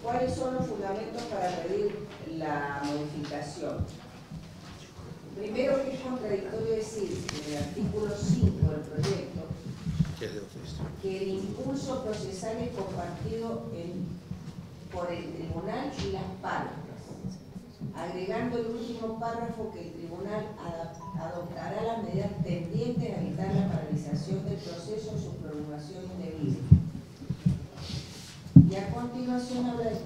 ¿Cuáles son los fundamentos para pedir la modificación? Primero, que es contradictorio decir en el artículo 5 del proyecto que el impulso procesal es compartido por el tribunal y las partes, agregando el último párrafo que el tribunal adoptará las medidas tendientes a evitar la paralización del proceso o su prolongación indebida. Y a continuación habla de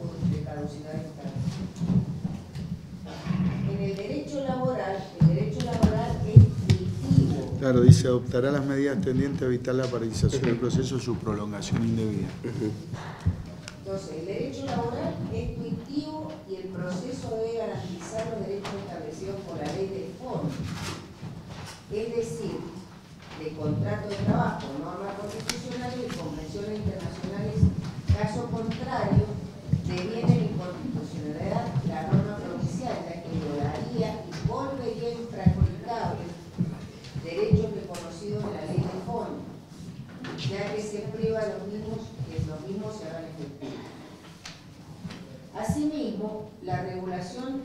caducidad de instancia. En el derecho laboral es punitivo. Claro, dice: adoptará las medidas tendientes a evitar la paralización del proceso o su prolongación indebida. Entonces, el derecho laboral es punitivo y el proceso debe garantizar los derechos establecidos por la ley del fondo, es decir, de contrato de trabajo, normas constitucionales y convenciones internacionales. Caso contrario, deviene en inconstitucionalidad la norma provincial, ya que violaría y volvería impracticable derechos reconocidos en la ley del fondo, ya que se priva a los mismos que los mismos se hagan efectivos. Asimismo, la regulación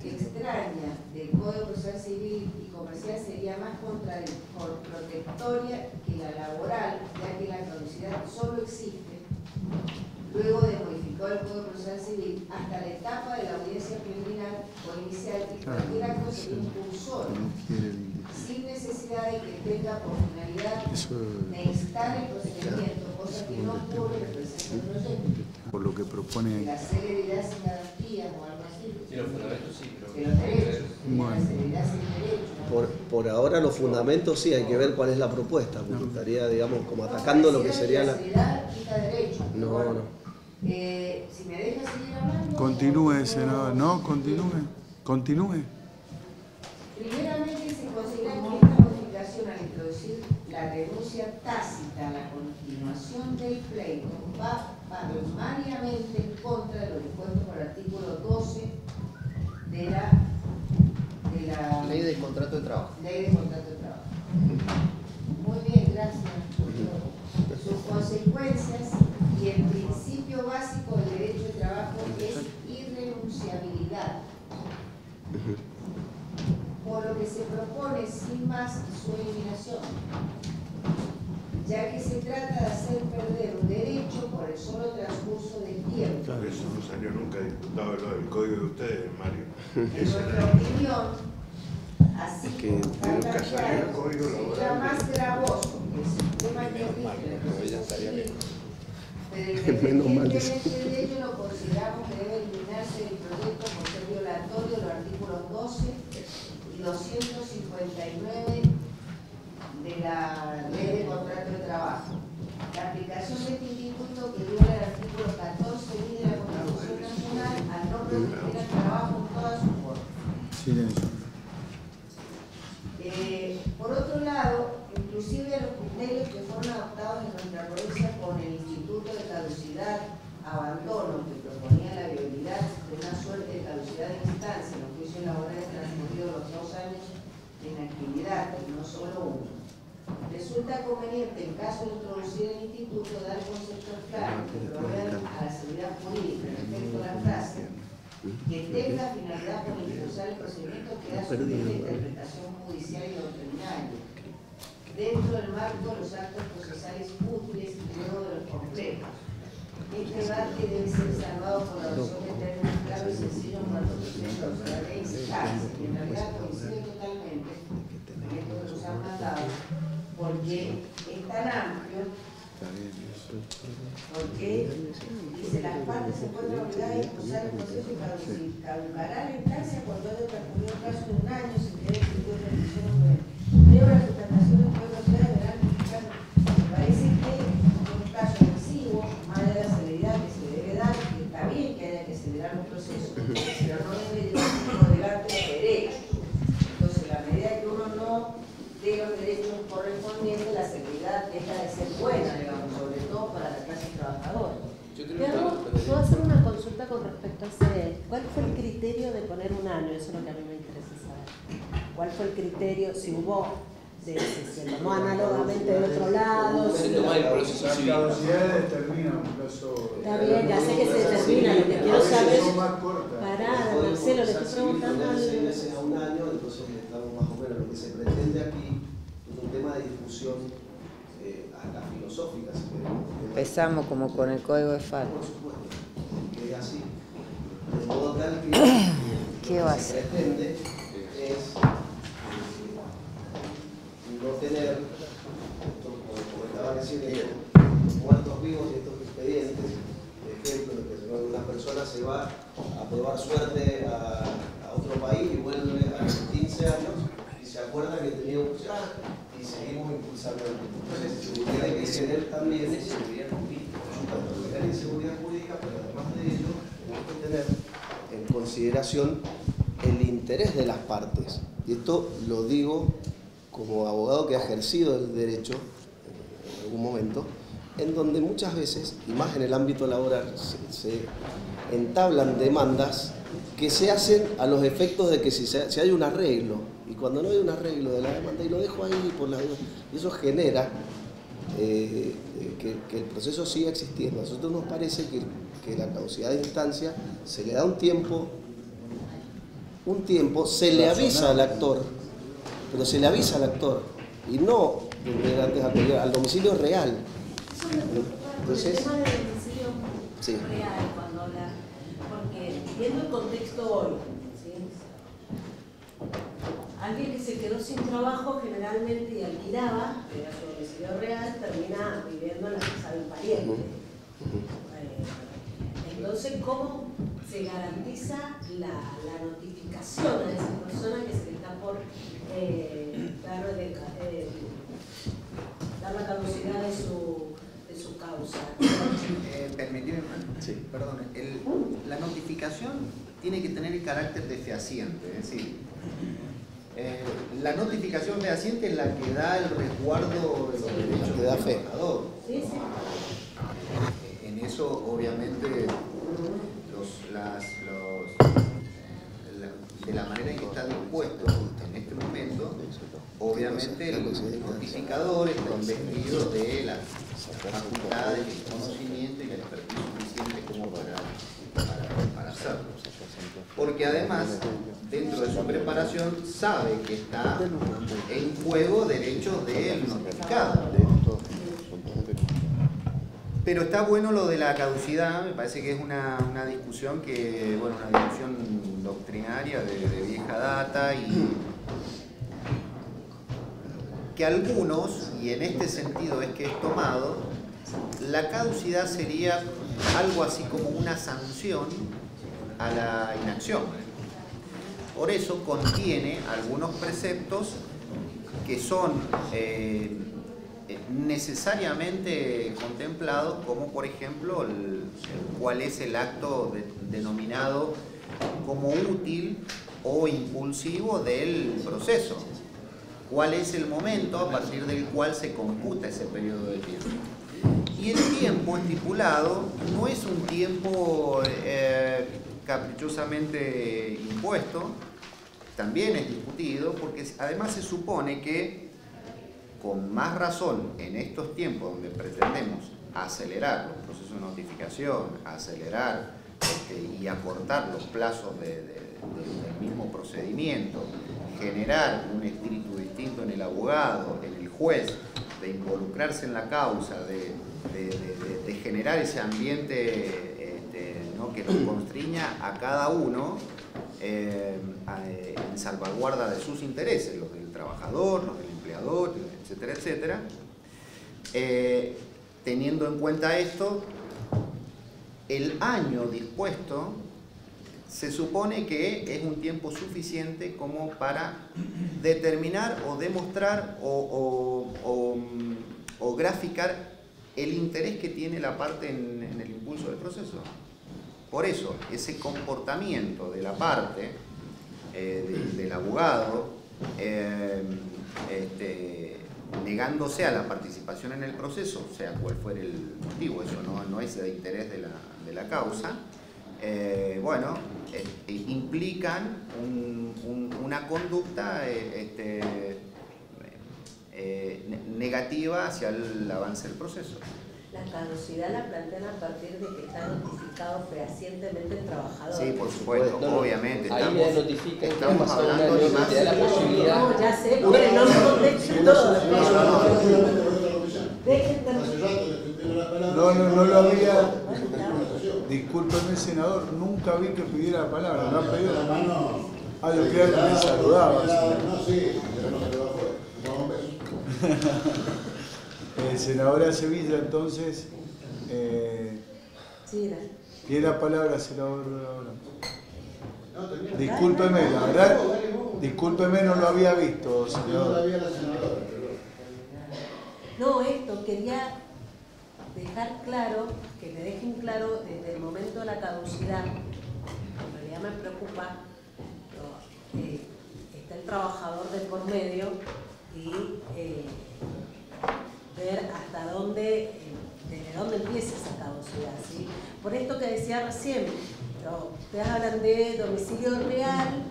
extraña del Código Procesal Civil y Comercial sería más protectoria que la laboral, ya que la caducidad solo existe luego de modificar el Código Procesal Civil hasta la etapa de la audiencia preliminar o inicial, y cualquier acto sería impulsor, sin necesidad de que tenga por finalidad de instar el procedimiento, cosa que no ocurre en el presente proyecto. Por lo que propone. La celeridad sin garantías o algo así. Sí, los fundamentos sí, pero... De los derechos. Bueno. La celeridad sin derechos. Por ahora los fundamentos sí, hay que ver cuál es la propuesta, porque estaría, digamos, como atacando lo que sería la... celeridad quita derechos. No, Bueno, no. si me deja seguir hablando... Continúe, senador. No, continúe. Continúe. Primeramente se considera que esta modificación al introducir la renuncia tácita a la continuación del pleito va palmariamente en contra de lo dispuesto por el artículo 12 de la Ley de contrato de trabajo. Ley de contrato de trabajo. Muy bien, gracias. Sus consecuencias y el principio básico del derecho de trabajo es irrenunciabilidad. Por lo que se propone sin más su eliminación, ya que se trata de hacer perder un derecho por el solo transcurso del tiempo. Por eso no salió nunca diputado lo del código de ustedes, Mario. En nuestra opinión, así como nunca salió el código sería laboral. más gravoso que el sistema que rige el proceso civil, pero Menos mal de eso. independientemente de ello lo consideramos que debe eliminarse del proyecto por ser violatorio de los artículos 12 y 259 de la Ley de Contrato de Trabajo. La aplicación de este instituto que viola el artículo 14 de la Constitución Nacional al no proteger el trabajo en todas sus formas. Silencio. Por otro lado, inclusive los criterios que fueron adoptados en nuestra provincia con el Instituto de Caducidad, Abandono, que proponía la viabilidad de una suerte de caducidad de instancia en los juicios laborales transcurridos los 2 años de inactividad, y no solo uno. Resulta conveniente, en caso de introducir el instituto, dar conceptos claros que provean a la seguridad jurídica respecto a la frase que tenga finalidad por impulsar el procedimiento que da sujeto a interpretación judicial y doctrinaria dentro del marco de los actos procesales útiles y luego de los complejos. Este debate debe ser salvado por la adopción de términos claros y sencillos para los efectos de la ley SCAS, que en realidad coincide totalmente con esto que nos han mandado, porque es tan amplio, porque dice las partes se encuentran obligadas a impulsar el proceso y caducará la instancia cuando haya transcurrido un plazo de 1 año sin que haya existido transmisión o pero la sustentación del Poder Social deberá implicar. Me parece que es un caso excesivo, más allá de la celeridad que se debe dar, que está bien que haya que acelerar los procesos, pero no debe llevar como delante de derechos. Entonces, a medida que uno no de los derechos correspondientes, la seguridad deja de ser buena, digamos, sobre todo para la clase trabajadora. ¿Puedo hacer una consulta con respecto a ese? ¿Cuál fue el criterio de poner 1 año? Eso es lo que a mí me interesa saber. ¿Cuál fue el criterio? Si hubo, se tomó análogamente de otro lado. Se toma el proceso civil. La caducidad determina un plazo. Está bien, ya sé que se determina. Lo que quiero saber. Pará, Marcelo, le estoy preguntando De 6 algo. meses a 1 año, entonces estamos más o menos. Lo que se pretende aquí es un tema de discusión hasta filosófica, si queremos. Empezamos como con el código de FAL. Por supuesto, que es así. De modo tal que ¿Qué lo va a que se hacer? pretende es no tener, como estaba recién, muertos vivos y estos expedientes, de ejemplo, de que una persona se va a probar suerte a otro país y vuelve a los 15 años y se acuerda que tenía un y seguimos impulsando el mundo. Entonces, tiene que tener también seguridad jurídica, tener inseguridad jurídica, pero además de ello, tenemos que tener en consideración el interés de las partes. Y esto lo digo como abogado que ha ejercido el derecho en algún momento, en donde muchas veces, y más en el ámbito laboral, se entablan demandas que se hacen a los efectos de que si hay un arreglo, y cuando no hay un arreglo de la demanda, y lo dejo ahí por las dudas, y eso genera que el proceso siga existiendo. A nosotros nos parece que la caducidad de instancia se le da un tiempo, se le avisa al actor, pero se le avisa al actor, y no antes al domicilio real. Entonces, el tema del domicilio sí. real, cuando porque viendo el contexto hoy, ¿sí? Alguien que se quedó sin trabajo generalmente y alquilaba, que era su domicilio real, termina viviendo en la casa del pariente. Entonces, ¿cómo se garantiza la notificación a esa persona que se le está por dar la caducidad de su causa? Permitime, Sí. perdón, la notificación tiene que tener el carácter de fehaciente, es decir, la notificación fehaciente es la que da el resguardo de los derechos que da del fe. trabajador. Sí, sí. En eso, obviamente, de la manera en que está dispuesto en este momento, obviamente el notificador está investido de las facultades, el conocimiento y la expertise suficiente como para hacerlo. Porque además, dentro de su preparación, sabe que está en juego derechos del notificado. Pero está bueno lo de la caducidad, me parece que es una discusión que, bueno, una discusión doctrinaria de vieja data y que algunos, y en este sentido es que es tomado, la caducidad sería algo así como una sanción a la inacción. Por eso contiene algunos preceptos que son necesariamente contemplados, como por ejemplo cuál es el acto denominado como útil o impulsivo del proceso, cuál es el momento a partir del cual se computa ese periodo de tiempo. Y el tiempo estipulado no es un tiempo caprichosamente impuesto, también es discutido, porque además se supone que, con más razón, en estos tiempos donde pretendemos acelerar los procesos de notificación, acelerar y acortar los plazos del mismo procedimiento, generar un espíritu distinto en el abogado, en el juez, de involucrarse en la causa, de generar ese ambiente ¿no? que nos constriña a cada uno en salvaguarda de sus intereses, los del trabajador, los del empleador, etcétera, etcétera. Teniendo en cuenta esto, el año dispuesto se supone que es un tiempo suficiente como para determinar o demostrar o graficar el interés que tiene la parte en el impulso del proceso. Por eso, ese comportamiento de la parte del abogado negándose a la participación en el proceso, sea cual fuere el motivo, eso no es de interés de la causa, bueno, implican una conducta negativa hacia el avance del proceso. La caducidad la plantean a partir de que está notificado fehacientemente el trabajador. Sí, por supuesto, obviamente. Ahí le notifican que ha estamos pasado un hablando año, de más. te da la posibilidad. No, ya sé, pero no me contesten todo. No lo había. Discúlpeme, senador, nunca vi que pidiera la palabra. ¿No ha pedido la mano? Ah, lo que me saludaba. No, sí, pero no se lo fue. Senadora Sevilla, entonces, tiene la palabra, senador. Discúlpeme, la verdad, discúlpeme, no lo había visto, senador. No, esto quería dejar claro, que me dejen claro desde el momento de la caducidad. En realidad me preocupa, está el trabajador de por medio y ver hasta dónde, desde dónde empieza esa caducidad, ¿sí? Por esto que decía recién, ustedes hablan de domicilio real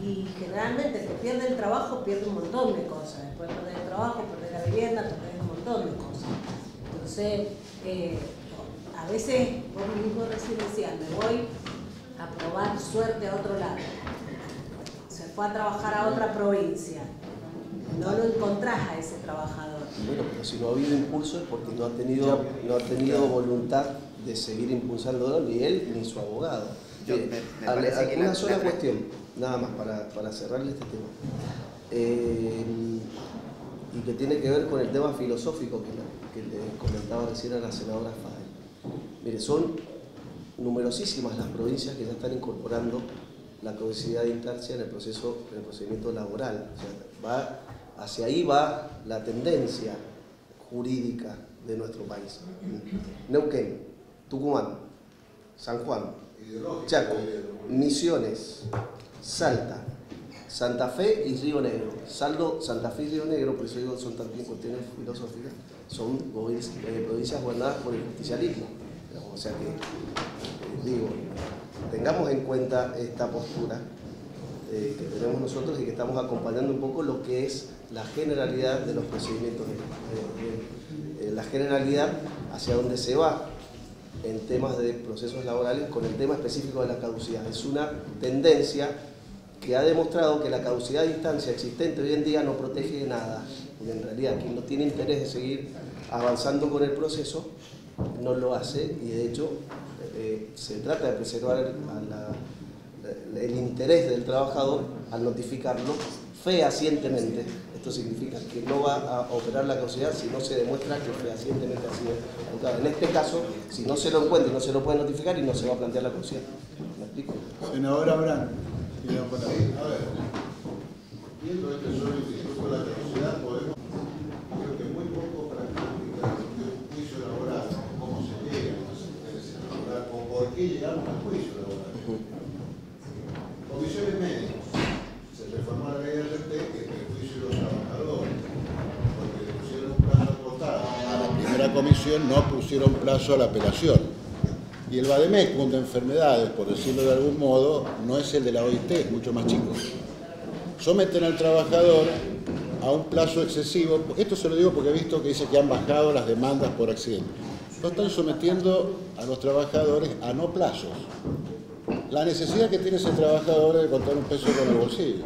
y generalmente el que pierde el trabajo pierde un montón de cosas. Después de perder el trabajo, perder la vivienda, perder un montón de cosas. Entonces, a veces vos mismo recién decías, me voy a probar suerte a otro lado. Se fue a trabajar a otra provincia. No lo encontrás a ese trabajador. Bueno, pero si no ha habido impulso es porque no ha tenido voluntad de seguir impulsándolo ni él ni su abogado. Una sola cuestión, nada más para cerrarle este tema. Y que tiene que ver con el tema filosófico que le comentaba recién a la senadora Fade. Mire, son numerosísimas las provincias que ya están incorporando la caducidad de instancia en el procedimiento laboral. O sea, hacia ahí va la tendencia jurídica de nuestro país. Neuquén, Tucumán, San Juan, Chaco, Misiones, Salta, Santa Fe y Río Negro. Saldo Santa Fe y Río Negro, por eso digo, son también cuestiones filosóficas, son provincias gobernadas por el justicialismo. O sea que, digo, tengamos en cuenta esta postura que tenemos nosotros y que estamos acompañando un poco lo que es la generalidad de los procedimientos, la generalidad hacia donde se va en temas de procesos laborales con el tema específico de la caducidad. Es una tendencia que ha demostrado que la caducidad de instancia existente hoy en día no protege de nada, porque en realidad quien no tiene interés de seguir avanzando con el proceso no lo hace, y de hecho se trata de preservar el interés del trabajador al notificarlo fehacientemente. Esto significa que no va a operar la caducidad si no se demuestra que fehacientemente ha sido ejecutado. En este caso, si no se lo encuentra y no se lo puede notificar, y no se va a plantear la caducidad. ¿Me explico? Senador Abraham. A ver, viendo este solo instituto de la caducidad, podemos, creo que muy poco para explicar un juicio laboral, cómo se llega a una sentencia laboral, o por qué llegamos al juicio laboral. Comisiones médicas. Se reformó la ley de RT, que es el juicio de los trabajadores, porque le pusieron un plazo acotado. A la primera comisión no pusieron plazo a la apelación. Y el vademecum de enfermedades, por decirlo de algún modo, no es el de la OIT, es mucho más chico. Someten al trabajador a un plazo excesivo. Esto se lo digo porque he visto que dice que han bajado las demandas por accidente. No están sometiendo a los trabajadores a no plazos. La necesidad que tiene ese trabajador es de contar un peso con el bolsillo.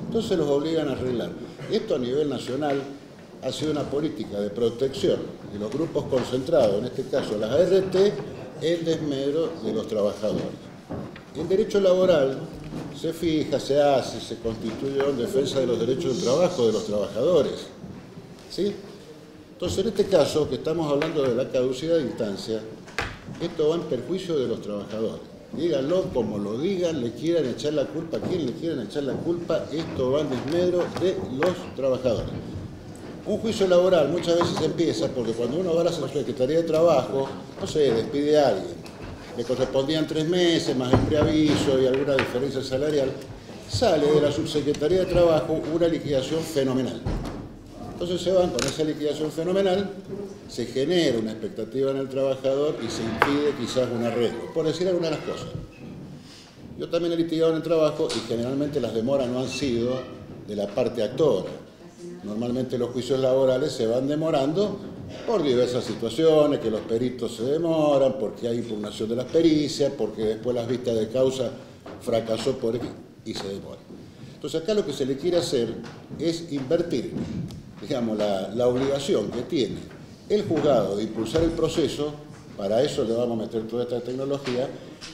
Entonces los obligan a arreglar. Esto a nivel nacional ha sido una política de protección de los grupos concentrados, en este caso las ART, en desmedro de los trabajadores. El derecho laboral se fija, se hace, se constituye en defensa de los derechos del trabajo de los trabajadores. ¿Sí? Entonces, en este caso, que estamos hablando de la caducidad de instancia, esto va en perjuicio de los trabajadores. Díganlo como lo digan, le quieran echar la culpa a quien le quieran echar la culpa, esto va en desmedro de los trabajadores. Un juicio laboral muchas veces empieza porque cuando uno va a la Secretaría de Trabajo, no sé, despide a alguien, le correspondían 3 meses más el preaviso y alguna diferencia salarial, sale de la Subsecretaría de Trabajo una liquidación fenomenal. Entonces se van con esa liquidación fenomenal, se genera una expectativa en el trabajador y se impide quizás un arreglo, por decir algunas de las cosas. Yo también he litigado en el trabajo y generalmente las demoras no han sido de la parte actora. Normalmente los juicios laborales se van demorando por diversas situaciones, que los peritos se demoran, porque hay impugnación de las pericias, porque después las vistas de causa fracasó por X y se demora. Entonces acá lo que se le quiere hacer es invertir, digamos, la obligación que tiene el juzgado de impulsar el proceso. Para eso le vamos a meter toda esta tecnología,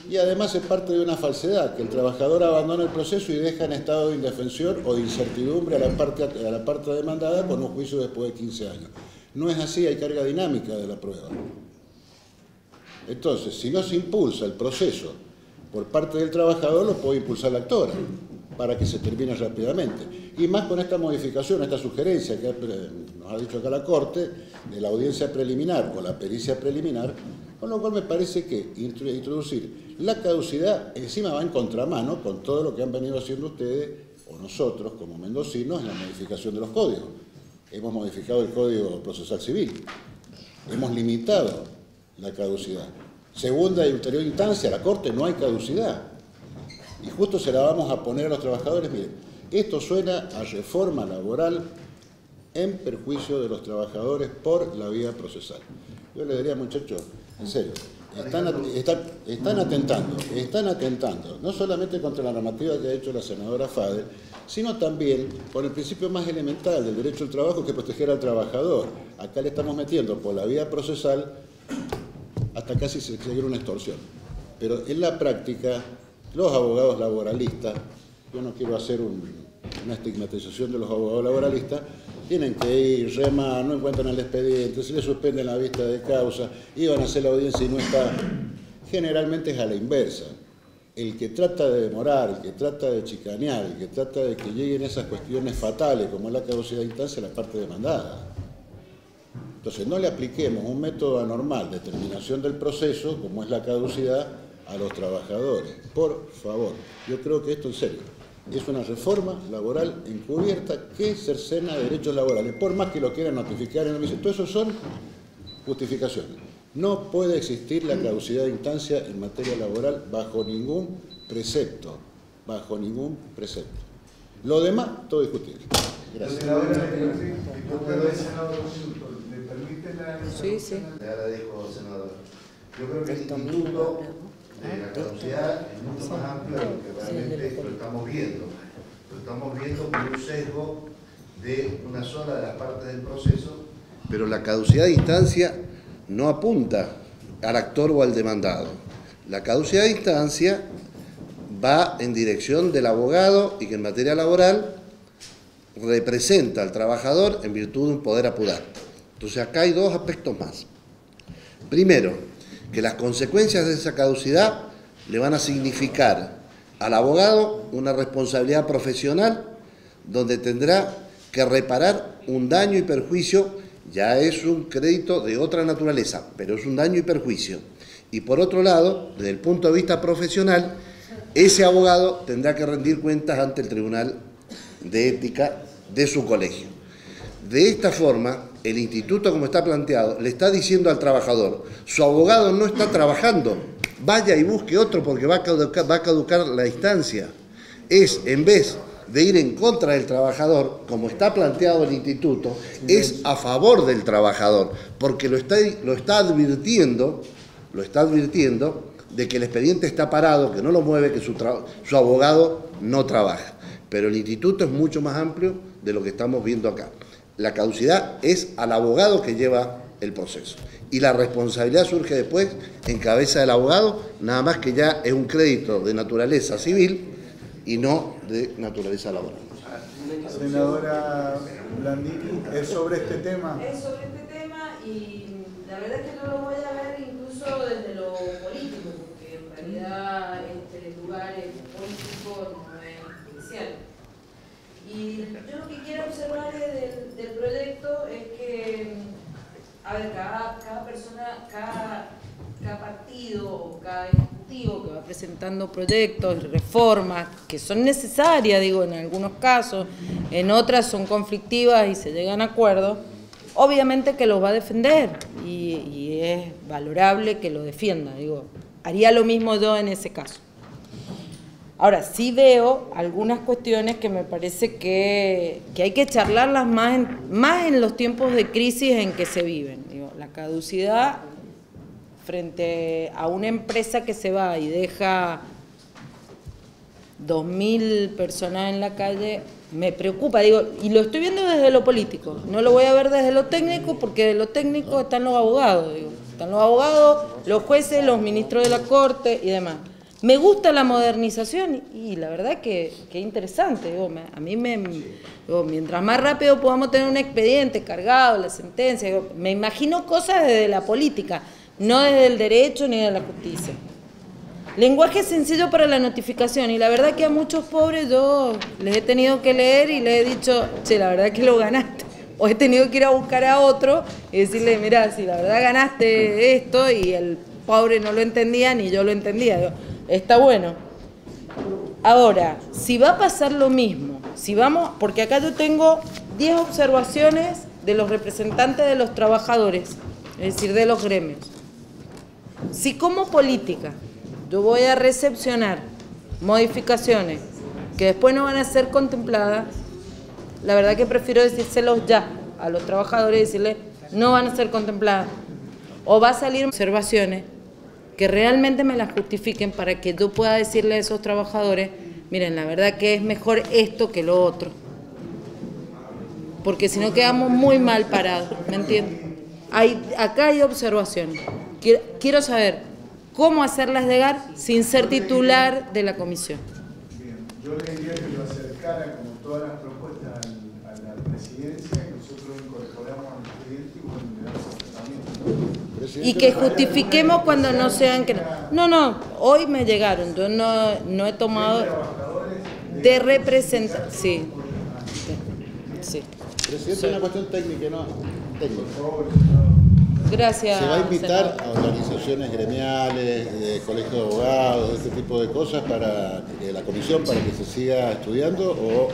y además es parte de una falsedad, que el trabajador abandona el proceso y deja en estado de indefensión o de incertidumbre a la parte demandada con un juicio después de 15 años. No es así, hay carga dinámica de la prueba. Entonces, si no se impulsa el proceso por parte del trabajador, lo puede impulsar la actora para que se termine rápidamente. Y más con esta modificación, esta sugerencia que nos ha dicho acá la Corte, de la audiencia preliminar o la pericia preliminar, con lo cual me parece que introducir la caducidad encima va en contramano con todo lo que han venido haciendo ustedes o nosotros como mendocinos en la modificación de los códigos. Hemos modificado el Código Procesal Civil, hemos limitado la caducidad. Segunda y ulterior instancia, la Corte, no hay caducidad. Y justo se la vamos a poner a los trabajadores. Miren, esto suena a reforma laboral en perjuicio de los trabajadores por la vía procesal. Yo les diría, muchachos, en serio, están atentando no solamente contra la normativa que ha hecho la senadora Fader, sino también con el principio más elemental del derecho al trabajo, que es proteger al trabajador. Acá le estamos metiendo por la vía procesal hasta casi seguir una extorsión. Pero en la práctica, los abogados laboralistas, yo no quiero hacer una estigmatización de los abogados laboralistas, tienen que ir, remar, no encuentran el expediente, se les suspende la vista de causa, iban a hacer la audiencia y no está. Generalmente es a la inversa. El que trata de demorar, el que trata de chicanear, el que trata de que lleguen esas cuestiones fatales como es la caducidad de instancia, la parte demandada. Entonces no le apliquemos un método anormal de terminación del proceso, como es la caducidad, a los trabajadores. Por favor, yo creo que esto en serio es una reforma laboral encubierta que cercena derechos laborales, por más que lo quieran notificar en el vicio. Todo eso son justificaciones. No puede existir la caducidad de instancia en materia laboral bajo ningún precepto. bajo ningún precepto. Lo demás, todo discutible. Gracias. ¿Le permite la Sí, sí. Le agradezco, senador. Yo creo que el instituto de la caducidad es mucho más amplio de lo que realmente lo estamos viendo. Lo estamos viendo por un sesgo de una sola de las partes del proceso. Pero la caducidad de instancia no apunta al actor o al demandado. La caducidad de instancia va en dirección del abogado y que en materia laboral representa al trabajador en virtud de un poder apurar. Entonces acá hay dos aspectos más. Primero, que las consecuencias de esa caducidad le van a significar al abogado una responsabilidad profesional donde tendrá que reparar un daño y perjuicio. Ya es un crédito de otra naturaleza, pero es un daño y perjuicio. Y por otro lado, desde el punto de vista profesional, ese abogado tendrá que rendir cuentas ante el Tribunal de Ética de su colegio. De esta forma, el instituto, como está planteado, le está diciendo al trabajador, su abogado no está trabajando, vaya y busque otro porque va a caducar la instancia. Es, en vez de ir en contra del trabajador, como está planteado el instituto, es a favor del trabajador, porque lo está advirtiendo de que el expediente está parado, que no lo mueve, que su abogado no trabaja. Pero el instituto es mucho más amplio de lo que estamos viendo acá. La caducidad es al abogado que lleva el proceso. Y la responsabilidad surge después en cabeza del abogado, nada más que ya es un crédito de naturaleza civil y no de naturaleza laboral. Senadora Blandini, ¿es sobre este tema? Es sobre este tema y la verdad es que yo lo voy a ver incluso desde lo político, porque en realidad este lugar político no es judicial. Y yo lo que quiero observar del proyecto es que, a ver, cada persona, cada partido o cada ejecutivo que va presentando proyectos, reformas que son necesarias, digo, en algunos casos, en otras son conflictivas y se llegan a acuerdos, obviamente que los va a defender y es valorable que lo defienda, digo, haría lo mismo yo en ese caso. Ahora, sí veo algunas cuestiones que me parece que hay que charlarlas más en los tiempos de crisis en que se viven. Digo, la caducidad frente a una empresa que se va y deja 2.000 personas en la calle, me preocupa, digo, y lo estoy viendo desde lo político, no lo voy a ver desde lo técnico, porque de lo técnico están los abogados, digo, están los abogados, los jueces, los ministros de la Corte y demás. Me gusta la modernización y la verdad que interesante, digo, a mí mientras más rápido podamos tener un expediente cargado, la sentencia, digo, me imagino cosas desde la política, no desde el derecho ni de la justicia. Lenguaje sencillo para la notificación, y la verdad que a muchos pobres yo les he tenido que leer y les he dicho, che, la verdad que lo ganaste. O he tenido que ir a buscar a otro y decirle, mirá, si la verdad ganaste esto, y el pobre no lo entendía ni yo lo entendía. Digo, está bueno. Ahora, si va a pasar lo mismo, si vamos, porque acá yo tengo 10 observaciones de los representantes de los trabajadores, es decir, de los gremios. Si como política yo voy a recepcionar modificaciones que después no van a ser contempladas, la verdad que prefiero decírselos ya a los trabajadores y decirles, no van a ser contempladas. O va a salir observaciones que realmente me las justifiquen para que yo pueda decirle a esos trabajadores, miren, la verdad que es mejor esto que lo otro. Porque si no quedamos muy mal parados, ¿me entienden? Acá hay observaciones. Quiero saber cómo hacerlas llegar sin ser titular de la comisión. Bien, yo le diría que lo acercara como todas las propuestas a la presidencia y nosotros incorporamos al presidente y bueno, le damos tratamiento. Y que justifiquemos cuando no sean que no. No, hoy me llegaron, yo no he tomado de representar. Sí. Sí. Presidente, una cuestión técnica, ¿no? Técnica. Gracias. ¿Se va a invitar a organizaciones gremiales, de colegios de abogados, de este tipo de cosas para la comisión, para que se siga estudiando? ¿O,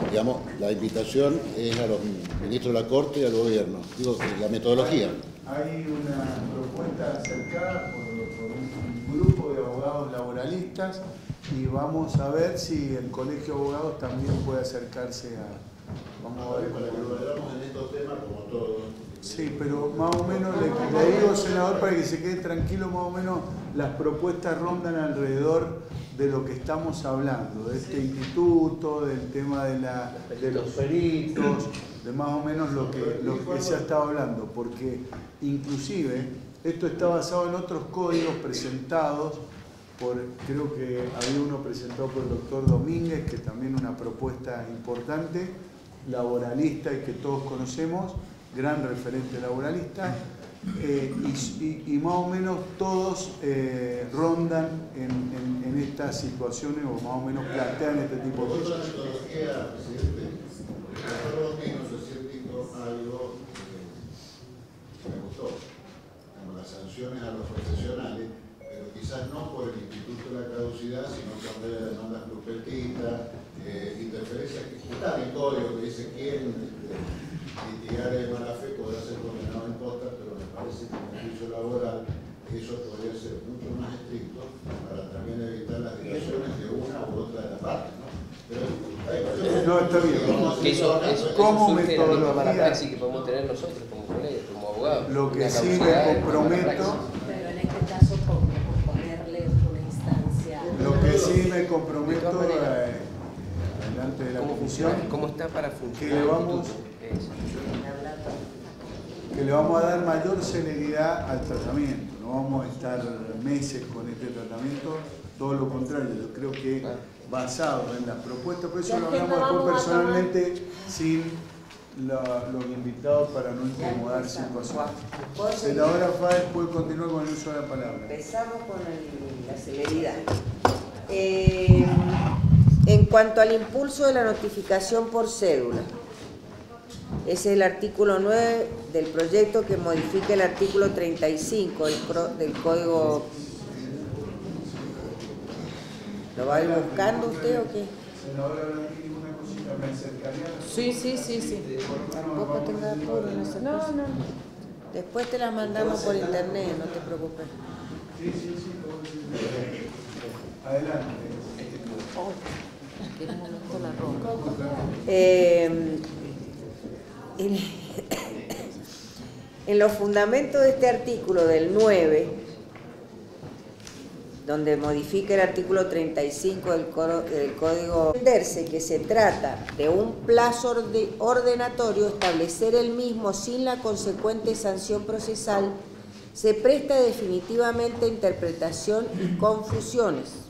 digamos, la invitación es a los ministros de la Corte y al gobierno? Digo, la metodología. Hay una propuesta acercada por un grupo de abogados laboralistas y vamos a ver si el Colegio de Abogados también puede acercarse a... Vamos a ver. Para que lo veamos en estos temas como todos. Sí, pero más o menos le digo, senador, para que se quede tranquilo, más o menos las propuestas rondan alrededor de lo que estamos hablando, de este instituto, del tema de los peritos, de más o menos lo que se ha estado hablando, porque inclusive esto está basado en otros códigos presentados por, creo que había uno presentado por el doctor Domínguez, que también una propuesta importante, laboralista y que todos conocemos, gran referente laboralista, y más o menos todos rondan en estas situaciones o más o menos plantean este tipo de cosas. La metodología, presidente, el doctor Domínguez recién dijo algo que me gustó, como las sanciones a los profesionales, pero quizás no por el Instituto de la Caducidad, sino por demandas prospectistas, interferencias que está en el código que dice quién litigar de mala fe podrá ser condenado en contra, pero me parece que en el juicio laboral eso podría ser mucho más estricto para también evitar las dilaciones de una u otra de las partes, ¿no? Pero, no, está bien. Eso como surge de la misma mala metodología, praxis que podemos tener nosotros como colegas, como abogados. lo que Una sí me caducidad es una mala comprometo, praxis. Pero en este caso, ponerle una instancia. lo que sí me comprometo delante de la comisión, ¿Cómo está para funcionar? que le vamos a dar mayor celeridad al tratamiento. No vamos a estar meses con este tratamiento, todo lo contrario. Yo creo que basado en las propuestas, por eso lo hablamos después personalmente sin los invitados para no incomodar situaciones. Senadora Fáez puede continuar con el uso de la palabra. Empezamos con la celeridad. En cuanto al impulso de la notificación por cédula, ese es el artículo 9 del proyecto que modifica el artículo 35 del Código. ¿Lo va a ir buscando usted o qué? Senadora, una cosita, me acercaría. Sí. Tampoco tenga apuro en hacer cosas. No. Después te las mandamos por internet, no te preocupes. Sí. Adelante. En los fundamentos de este artículo del 9, donde modifica el artículo 35 del Código, entenderse que se trata de un plazo ordenatorio, establecer el mismo sin la consecuente sanción procesal, se presta definitivamente a interpretación y confusiones.